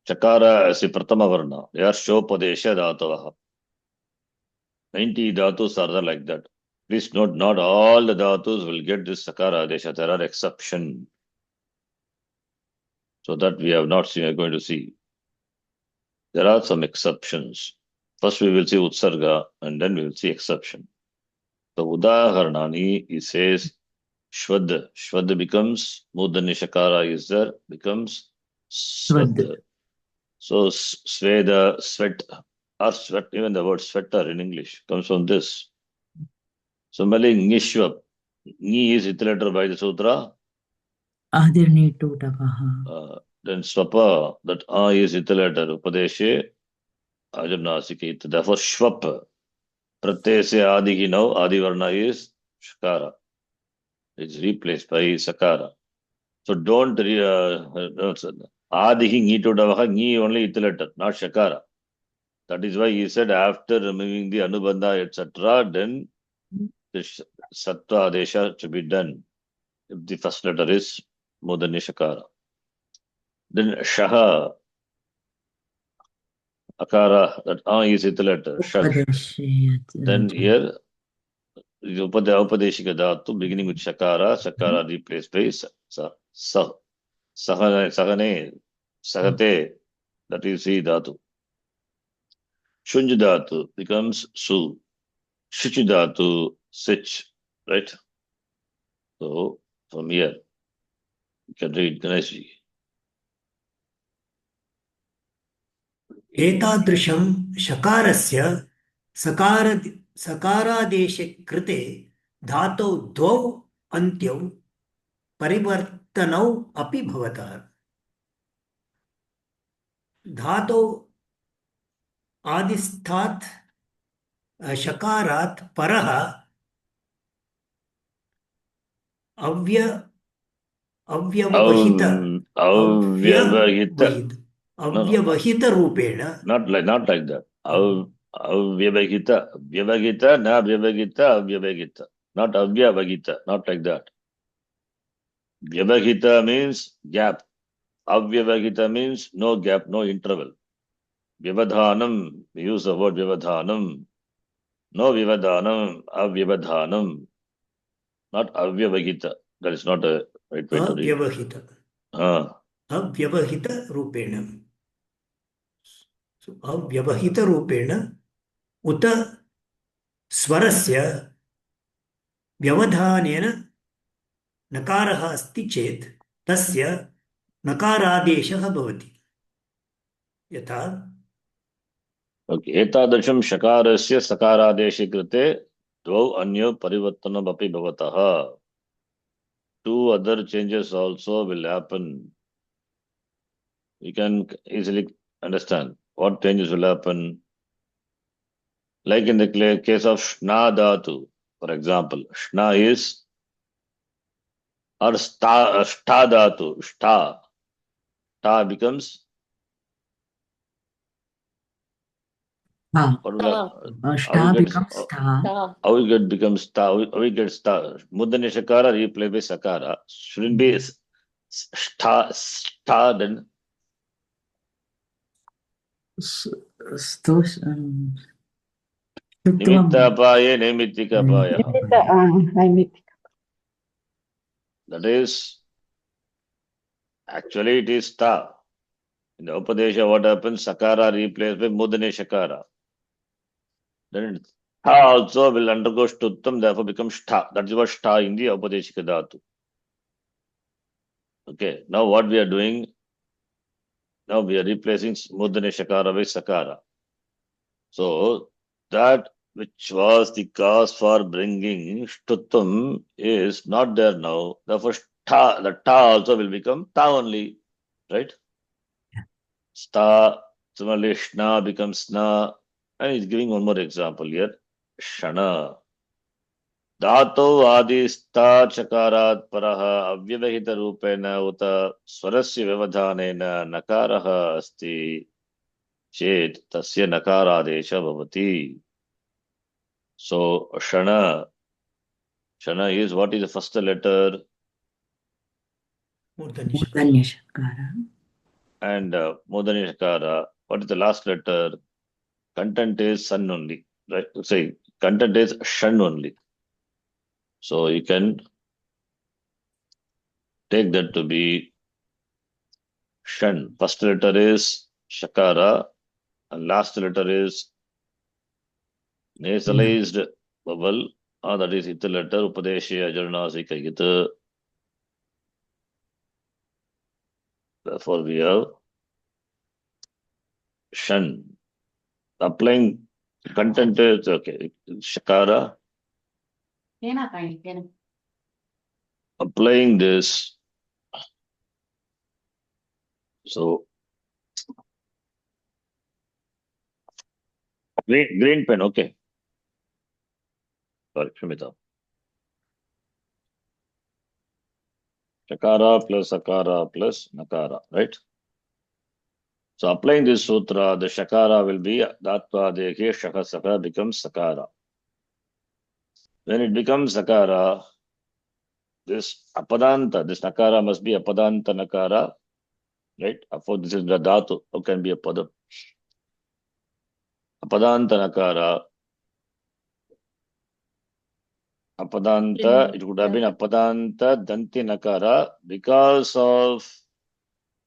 S1: Chakara as a Pratama Varna, they are Shopadesha Dhatavaha. 90 dhatus are there like that. Please note, not all the dhatus will get this Sakara Adesha. There are exceptions. So that we have not seen, we are going to see. There are some exceptions. First we will see Utsarga and then we will see exception. So Udaharanani, he says, Shwad. Shwad becomes, Mudanya Shakara is there, becomes Swad. So, Sveda, sweat, or sweat, even the word sweater in English comes from this. Similarly, Nishwap. Ni is iterated by the sutra.
S3: Adirni Totavaha.
S1: Then Swapa, that A is iterated. Upadeshe, Ajamnasikit. Therefore, Shwap. Pratyese Adihi now, Adi Varna is Shakara. It's replaced by Sakara. So, don't. Adihi Ni Totavaha, Ni only iterated, not Shakara. That is why he said after removing the Anubandha, etc., then the Sattva Adesha should be done. If the first letter is Mudanya Shakara. Then Shaha, Akara, that A is the letter, Shah. Then here, Upadeshika Dhatu, beginning with Shakara, Shakara replaced by Sah. Sahane, Sahate, that is the Dhatu. Shunj Dhatu becomes Su. Shichi Dhatu, Sich, right? So, from here, you can read Ganeshi.
S4: एतादृशं शकारस्य सकारादेशे कृते धातौ द्वौ अन्त्यौ परिवर्तनौ अपि भवतः। धातौ आदिस्थात् शकारात् परः अव्यवहित रूपेण
S1: not like that. Avyavahita, Vyavahita, na Vyavahita, Avyavahita. Not Avyavahita, not like that. Vyavahita means gap. Avyavahita means no gap, no interval. Vyavadhanam, we use the word Vyavadhanam. No Vyavadhanam, Avyavadhanam. Not Avyavahita. That is not a right way to read.
S4: Avyavahita रूपेण. So, अव्यवहित रूपेण उत स्वरस्य व्यवधानेन नकारः अस्ति चेत् तस्य नकारादेशः भवति यथा
S1: ओके एतादृशं शकारस्य सकारादेशे कृते द्वौ अन्यो परिवर्तनमपि भवतः two other changes also will happen. You can easily understand what changes will happen. Like in the case of shna dhatu, for example, shna is or sta dhatu, sta becomes what will how
S3: Shta
S1: it gets
S3: becomes sta.
S1: how it becomes sta, how it gets sta. Mudane shakara replaced by sakara shouldn't be sta then nimittapaye naimittikapaya. That is actually it is sta. In the Upadesha, what happens? Sakara replaced by Mudane Shakara. Then Tha also will undergo Shtuttam, therefore becomes Shtha. That is what Shtha in the Upadeshika Dhatu. Okay, now what we are doing? Now we are replacing Mudane Shakara with Sakara. So that which was the cause for bringing Shtuttam is not there now. Therefore, Shtha, the Ta also will become Ta only. Right? Sta, similarly, Shna becomes Sna. And he's giving one more example here. Shana. Dhato adista chakarat paraha avyavahita rupena uta swarasya vyavadhanena nakaraha asti chet tasya nakaradesha bhavati. So, Shana. Shana is what is the first letter?
S3: Mudanya shakara.
S1: And Mudanya shakara. What is the last letter? Content is Sun only. Right? Say, content is Shan only. So you can take that to be Shan. First letter is Shakara and last letter is nasalized vowel. That is Ita letter Upadeshya Ajarnasika Ita. Therefore we have Shan. Applying content is okay. Shakara. Applying this. So green pen, okay. Sorry, Shmita. Shakara plus Sakara plus Nakara, right? So applying this sutra, the Shakara will be Datva Dekhe Shaka Sakara becomes Sakara. When it becomes Sakara, this Apadanta, this Nakara must be Apadanta Nakara, right? Of course, this is the Dhatu, how can be a Pada? Apadanta Nakara, Apadanta, it would have been Apadanta Danti Nakara. Because of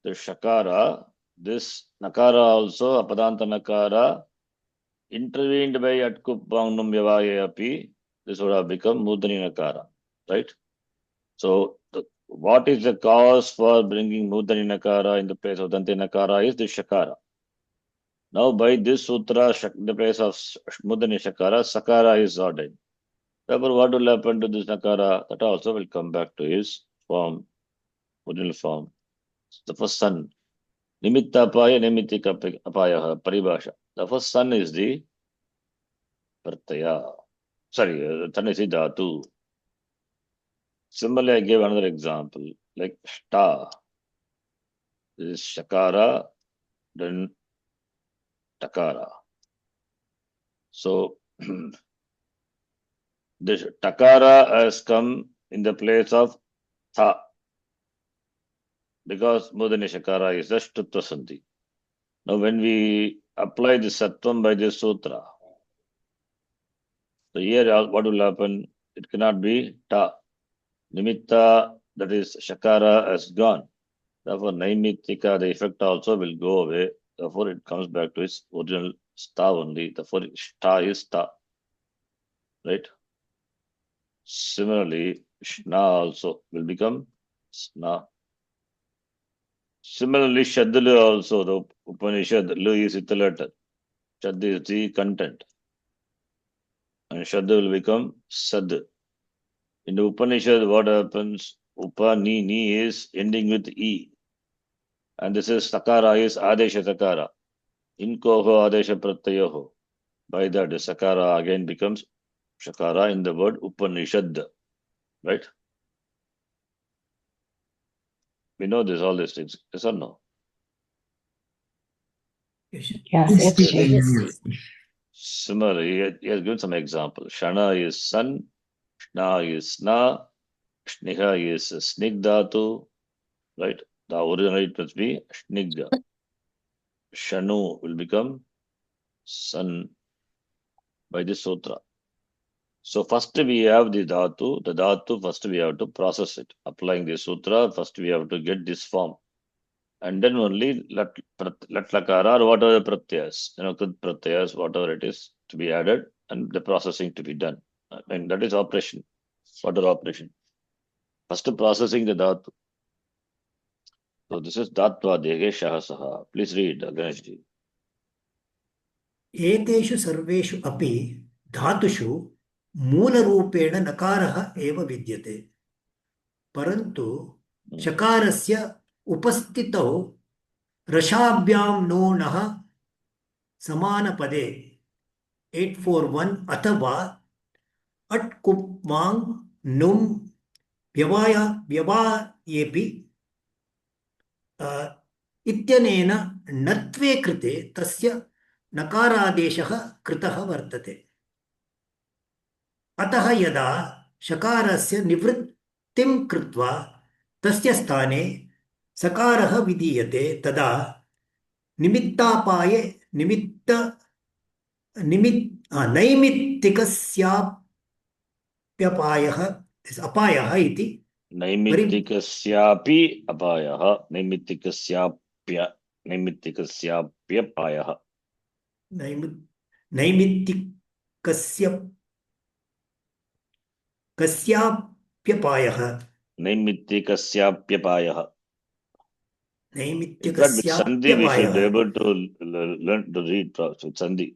S1: the Shakara, this Nakara also, Apadanta Nakara, intervened by Atkup Bangnum Vyavaya api, this would have become Mudani Nakara, right? So, what is the cause for bringing Mudani Nakara in the place of Dante Nakara is the Shakara. Now, by this sutra, in the place of Mudani Shakara, Sakara is ordained. Therefore, what will happen to this Nakara? That also will come back to his form, original form. The first sun. Nimitta apaya, nimittika apaya, paribhasha. The first sun is the Pratyaya. Sorry, sun is the Dhatu. Similarly, I gave another example, like Shta. This is Shakara, then Takara. So, this Takara has come in the place of Tha. Because Mudani Shakara is the Shtutva Sandhi. Now, when we apply the Sattvam by this sutra, so here what will happen? It cannot be Ta. Nimitta, that is Shakara, has gone. Therefore, Naimittika, the effect also will go away. Therefore, it comes back to its original sta only. Therefore, sta is sta. Right? Similarly, shna also will become sna. Similarly, Shadlu also, the Upanishad, Lu is ithalated. Shad is the content. And Shad will become Sad. In the Upanishad, what happens? Upani, ni is ending with E. And this is Sakara is Adesha Sakara. Inkoho Adesha Pratyaho. By that, the Sakara again becomes Shakara in the word Upanishad. Right? We know this, all these things. Yes or no?
S3: Yes,
S2: Yes,
S3: teacher.
S2: yes.
S1: Similarly, he has given some example. Shana is sun, Shna is Sna, Shniha is Snigdhatu, right? The original it must be Snigdha. Shanu will become sun by this sutra. So first we have the dhatu first we have to process it. Applying the sutra, first we have to get this form. And then only lat lakara or whatever the pratyas, pratyas, whatever it is to be added and the processing to be done. And that is operation. What are operation? First processing the dhatu. So this is Dhatva Dege Shahasaha. Please read, Ganeshji.
S4: एतेषु सर्वेषु अपि धातुषु मूलरूपेण नकारः एव विद्यते परन्तु शकारस्य उपस्थितौ रसाभ्यां no नः समानपदे 841 अथवा अट्कुप्वां नुं व्यवायेपि इत्यनेन नत्वे कृते तस्य नकारादेशः कृतः वर्तते अतः यदा शकारस्य निवृत्तिं कृत्वा तस्य स्थाने सकारः विधीयते तदा निमित्तापाये नैमित्तिकस्याप्यपायः अपायः इति
S1: नैमित्तिकस्यापि अपायः नैमित्तिकस्याप्यपायः
S4: कस्याप्यपायः
S1: नैमित्तिकस्याप्यपायः. In fact, with Sandhi, we should be able to learn to read with Sandhi.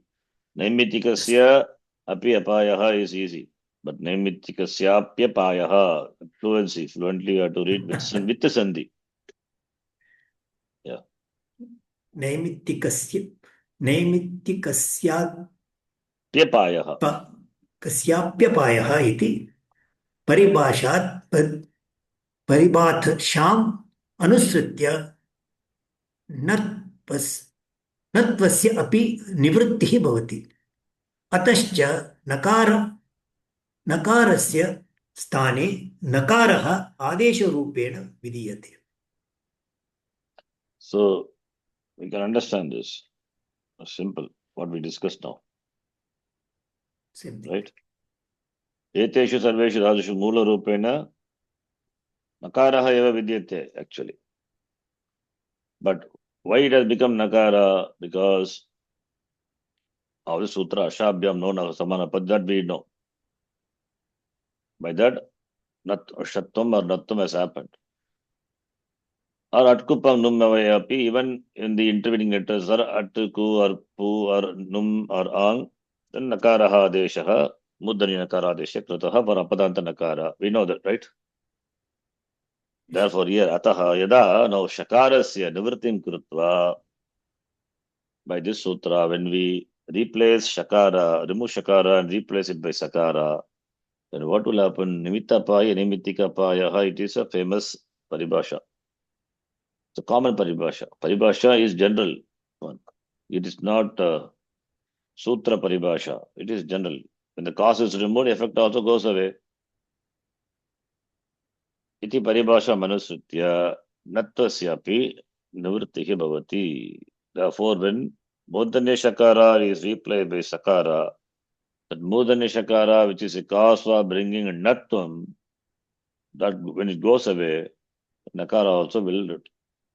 S1: Naimittikasya api apayaha is easy. But Naimittikasyaapyapayaha, fluently you have to read with the Sandhi. Yeah.
S4: कस्याप्यपायः इति परिभाषाम् अनुसृत्य नत्वस्य अपि निवृत्तिः भवति अतश्च नकारस्य स्थाने नकारः आदेशरूपेण विधीयते.
S1: So we can understand this. Simple, what we discussed now. Right? Eteshu sarveshu dhadushu moola rupena nakaraha eva vidyate actually. But why it has become nakara? Because of the sutra, Ashabhyam no samana pad, that we know. By that, Shattam or Nattam has happened. Or Atkupam Numavayapi, even in the intervening letters, or Atku or Pu or Num or Ang, then Nakaraha Deshaha, Muddani Nakara Desha Krataha, or Apadanta Nakara. We know that, right? Therefore, here, Ataha Yada, now Shakarasya Nivritim Krutva. By this sutra, when we replace Shakara, remove Shakara and replace it by Sakara, then what will happen? Nimittapaya, Nimittikapaya, it is a famous paribhasha. It's a common paribhasha. Paribhasha is general one. It is not sutra paribhasha. It is general. When the cause is removed, effect also goes away. Iti paribhasha manusritya nattvasyapi nivrittihi bhavati. Therefore, when Mudanya Shakara is replaced by Sakara, that Mudanya Shakara, which is a cause for bringing Nattvam, that when it goes away, Nakara also will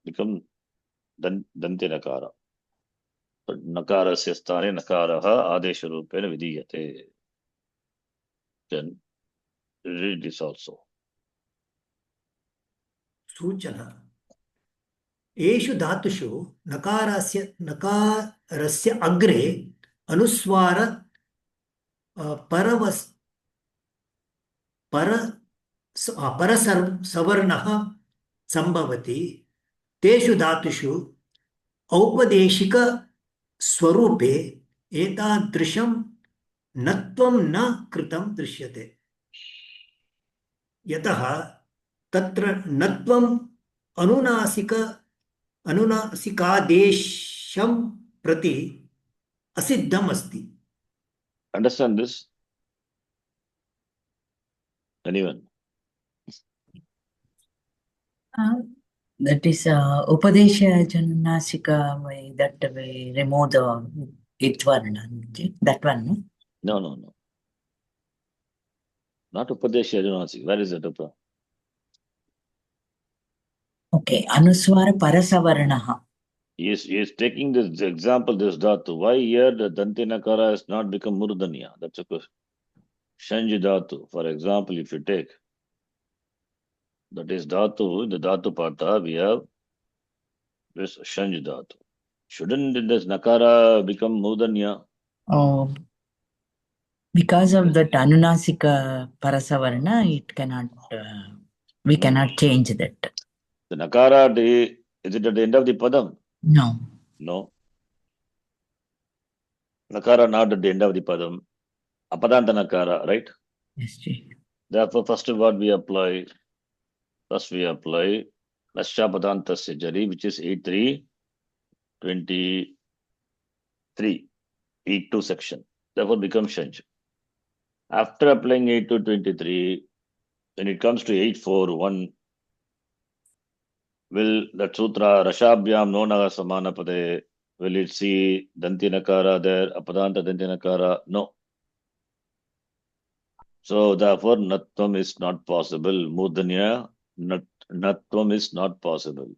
S1: become Dante Nakara. But Nakarasya sthane Nakaraha Adesha Rupena Vidiyate. Then read this also.
S4: सूचना येषु धातुषु नकारस्य अग्रे अनुस्वार परवस् पर परसवर्णः संभवति तेषु धातुषु औपदेशिक स्वरूपे एतादृशं नत्वं न कृतं दृश्यते यतः तत्र नत्वं अनुनासिकादेशं प्रति असिद्धम् अस्ति.
S1: Understand this? Anyone?
S3: That is Upadesha Janunasika way that we remove the Itvarna. That one, no?
S1: No. Not Upadesha Janunasika. Where is it?
S3: Okay, Anuswara Parasavarnaha.
S1: He is taking this example, this dhatu. Why here the Danti Nakara has not become Murdanya? That's a question. Shanji dhatu. For example, if you take, that is dhatu, the dhatu pata, we have this Shanji dhatu. Shouldn't this Nakara become Murdanya?
S3: Oh, because of that Anunasika Parasavarna, it cannot, we cannot change that.
S1: The Nakara, is it at the end of the Padam?
S3: No.
S1: No. Nakara not at the end of the Padam. Apadanta Nakara, right?
S3: Yes, Ji.
S1: Therefore, first what we apply? First we apply Nashapadantasya Jari, which is 8.3.23. 8.2 section. Therefore becomes Shanj. After applying 8.2.23, when it comes to 8.4.1, will that sutra Rashabhyam Nonaga Samanapade, will it see Danti Nakara there, Apadanta Danti Nakara? No. So therefore Natvam is not possible. Mudanya Natvam is not possible.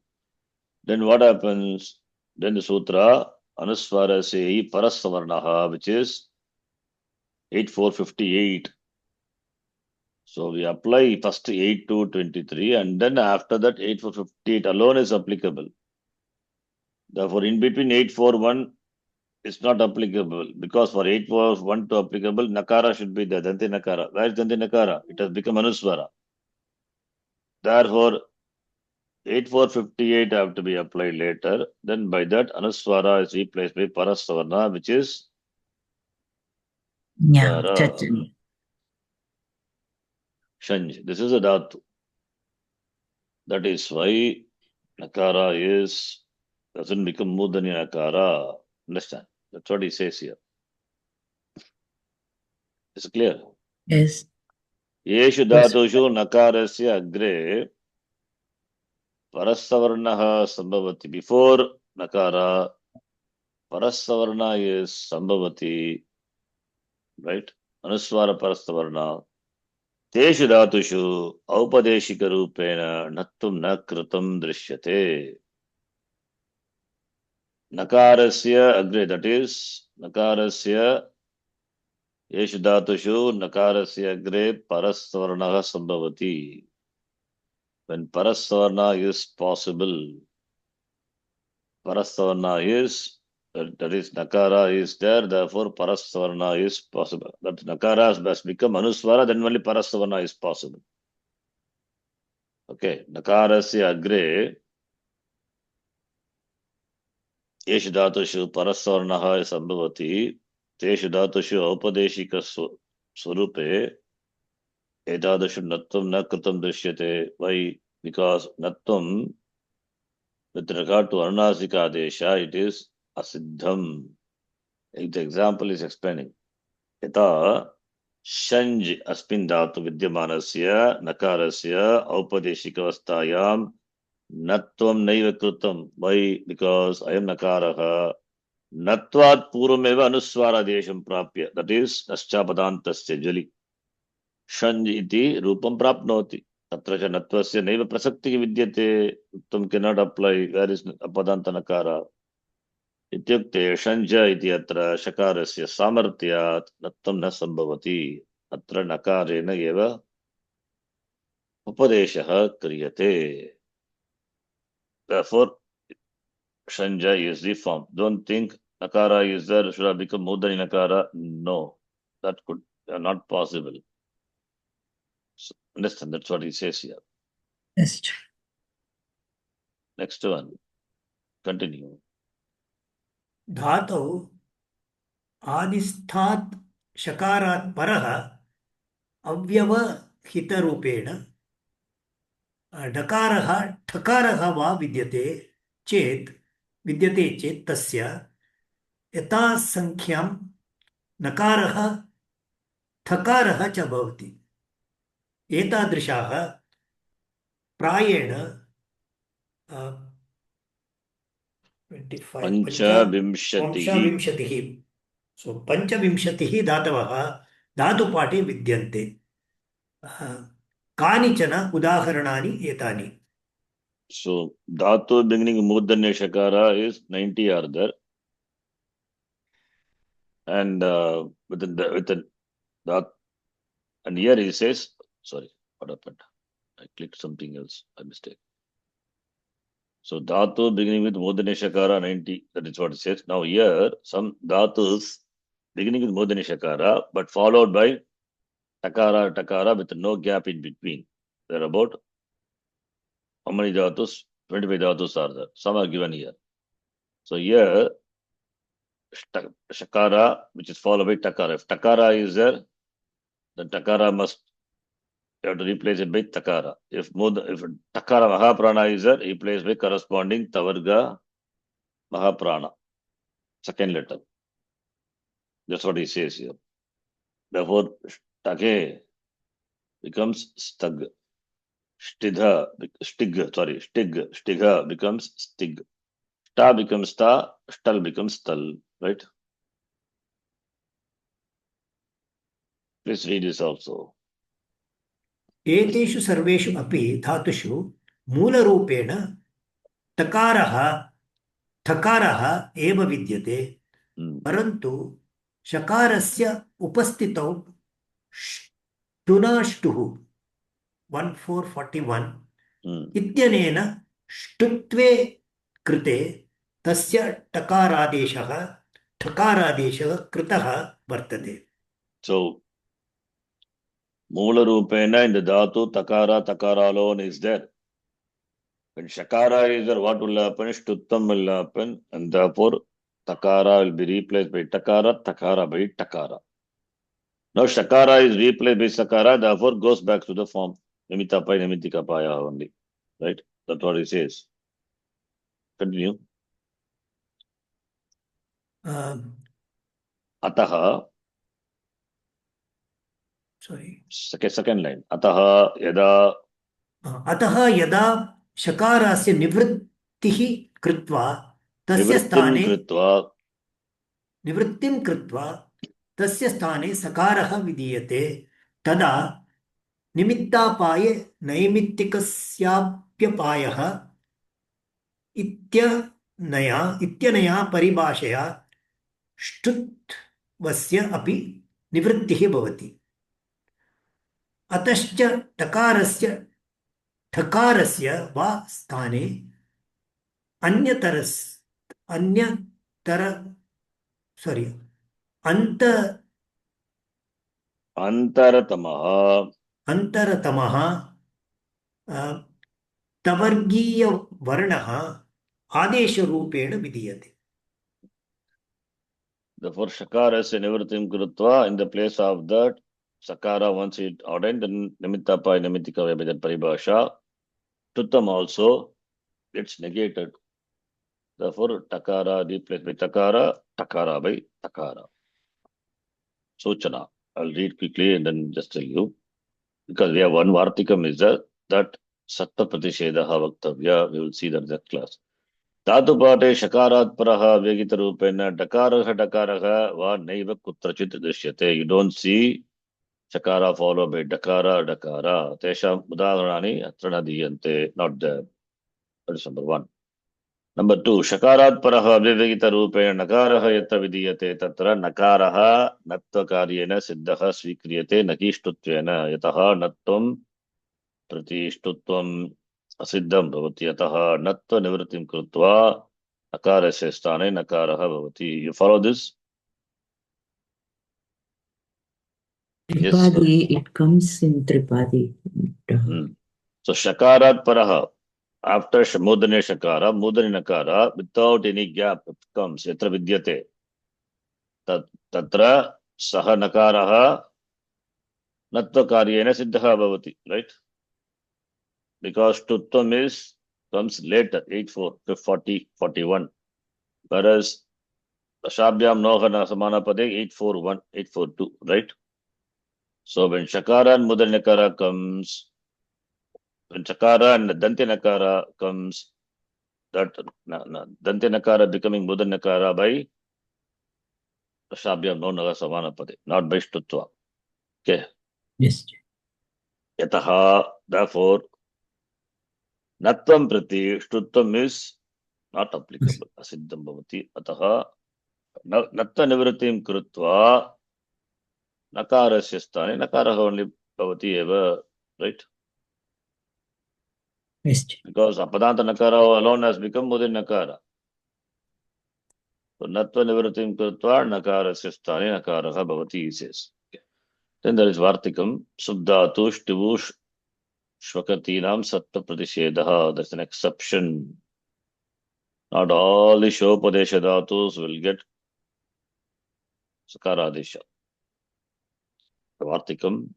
S1: Then what happens? Then the sutra Anuswara say Parasavarnaha, which is 8.4.58. So we apply first 8.2.23 and then after that 8.4.58 alone is applicable. Therefore in between 8.4.1 is not applicable because for 8.4.1 to applicable, Nakara should be there, Danti Nakara. Where is Danti Nakara? It has become Anuswara. Therefore 8.4.58 have to be applied later. Then by that Anuswara is replaced by Parasavarna, which is
S3: Yeah,
S1: Shanj. This is a dhatu. That is why Nakara doesn't become Mudanya Nakara. Understand? That's what he says here. Is it clear?
S3: Yes.
S1: Yeshu dhatushu nakarasya agre parasavarnaha sambhavati. Before Nakara, parasavarna is sambhavati. Right? Anuswara parasavarna. Teshu dhatushu aupadeshika rupena nattum na kritam drishyate. Nakarasya agre, that is Nakarasya Yeshu dhatushu Nakarasya agre Parasvarnaha sambhavati. When Parasvarna is possible, Parasvarna is, that is Nakara is there, therefore Parasvarna is possible. That Nakara has become Anuswara, then only Parasvarna is possible. Okay, Nakarasya agre Yeshu dhatushu Parasvarnaha sambhavati. Teshu dhatushu aupadeshika swarupe etadashu natvam na kritam drishyate. Why? Because natvam with regard to anunasika adesha, it is asiddham. The example is explaining. Yata shanj aspin dhatu vidyamanasya nakarasya aupadeshika avasthayam natvam naiva kritam. Why? Because I am nakaraha. Natvat purvameva anuswara desham prapya. That is naschapadantasya jali. Shanj iti rupam prapnoti. Tatra cha natvasya naiva prasakti vidyate. Uttam cannot apply. Where is apadanta nakara? Ityukte shanja iti atra shakarasya samartyat nattam na sambhavati. Atra nakarena eva upadeshaha kriyate. Therefore, Shanja is the form. Don't think Nakara is there, should have become Mudani Nakara. No, that could not possible. So, understand, that's what he says here.
S3: Yes.
S1: Next one. Continue.
S4: धातौ आदिस्थात् शकारात् परः अव्यवहितरूपेण डकारः ठकारः वा विद्यते चेत् तस्य यथासङ्ख्यं नकारः ठकारः च भवति। एतादृशाः प्रायेण 25 सो पञ्चविंशतिः धातवः धातुपाठे विद्यन्ते। कानिचन उदाहरणानि एतानि।
S1: So, Dhatu beginning Mudanya Shakara is 90 are there. And within that, and here he says, sorry, what happened? I clicked something else, I mistake. So, Dhatu beginning with Mudanya Shakara 90, that is what it says. Now, here, some Dhatus beginning with Mudanya Shakara, but followed by Takara with no gap in between. There are about how many Dhatus? 25 Dhatus are there. Some are given here. So here, Shakara, which is followed by Takara. If Takara is there, then Takara must, you have to replace it by Takara. If Takara Mahaprana is there, replace by corresponding Tavarga Mahaprana. Second letter. That's what he says here. Therefore, Take becomes Stag. Stigha becomes Stig. Sta becomes Ta, Stal becomes Tal, right? Please read this also.
S4: एतेषु सर्वेषु अपि धातुषु मूलरूपेण टकारः ठकारः एव विद्यते, परन्तु शकारस्य उपस्थितौ ष्टुनाष्टुः 1441 इत्यनेन ष्टुत्वे कृते तस्य टकारादेशः ठकारादेशः कृतः वर्तते.
S1: So, Mula Rupena in the Dhatu, Takara alone is there. When Shakara is there, what will happen? Shtuttam will happen, and therefore Takara will be replaced by Takara by Takara. Now Shakara is replaced by Sakara, therefore goes back to the form Nimitta Pai, Nimitika Paya only. Right? That's what he says. Continue. Ataha.
S4: Sorry.
S1: Second line. Ataha Yada.
S4: अतः यदा शकारस्य निवृत्तिः कृत्वा तस्य स्थाने सकारः विधीयते, तदा निमित्तापाये नैमित्तिकस्याप्यपायः इत्यनया परिभाषया ष्टुत्वस्य अपि निवृत्तिः भवति. अतश्च ठकारस्य वा स्थाने अंतरतमः तवर्गीय वर्णः आदेशरूपेण विधीयते.
S1: Therefore, Shakarasya Nivritim Krutva, in the place of that Sakara, once it ordained, then Nimitta Pai, Nimitika by that Paribhasha, Tuttam also gets negated. Therefore, Takara replaced by Takara by Takara. Sochana. I'll read quickly and then just tell you. Because we have one Vartikam is that Satta Pratishedaha Vaktavya. We will see that in that class. Dhatu Pate Shakarat Paraha Vyagita Rupena Dakaraha Va Naiva Kutrachit Drishyate. You don't see Shakara followed by Dakara. Tesha Udaharani Atrana Diyante. Not there. That is number one. Number two, Shakarat Paraha Vyagita Rupena Nakaraha Yata Vidiyate Tatra Nakaraha Nattva Karyena Siddhaha Svikriyate Nakishtutvena Yataha Nattam Pratishtuttvam Asiddham Bhavati Yataha Nattva Nivritim Krutva Nakarasya sthane nakaraha bhavati. You follow this? Yes.
S3: Tripadi, it comes in Tripadi.
S1: So shakarat paraha. After mudane shakara, mudane nakara, without any gap, it comes. Yatra vidyate. Tatra saha nakaraha natva karyena siddha bhavati. Right? Because tutvam is comes later, 840, 41. Whereas Shabhyam Nohana Samanapade 841, 842, right? So when Shakara and Mudra Nakara comes, when Shakara and Dante Nakara comes, that Dante Nakara becoming Mudra Nakara by Shabhyam Nohana Samanapade, not by Shtutva. Okay.
S3: Yes.
S1: Yataha, therefore, Natvam Prati, Shtutvam is not applicable. Asiddham Bhavati. Ataha, Natta Nivratim Krutva, Nakarasya sthane, Nakaraha only Bhavati eva, right?
S3: Yes.
S1: Because Apadanta Nakara alone has become Mudin Nakara. So Natva Nivratim Krutva, Nakarasya sthane, Nakaraha Bhavati, he says. Okay. Then there is Vartikam, Subdhatu, Shtivush, Shvakatinam, Sattva Pratishedaha. That's an exception. Not all the Shopadesha Dhatus will get Sakaradesha. The Vartikam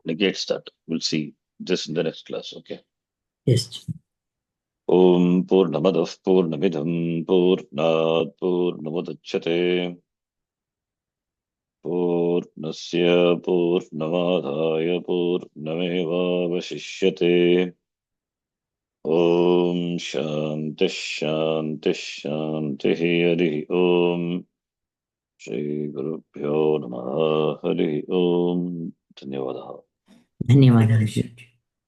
S1: negates that. We'll see this in the next class, okay?
S3: Yes.
S1: Om Purnamadav Purnamidham Purnat Purnamudachyate Purnasya Purnamadhaya Purnameva Vashishyate Om Shanti Shanti Shanti Hari Om Shri Gurubhyo Namaha Hari Om Dhanyavadaha.
S3: धन्यवाद.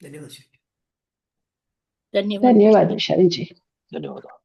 S4: धन्यवाद.
S2: धन्यवाद
S5: धन्यवाद विशाल जी.
S1: धन्यवादाः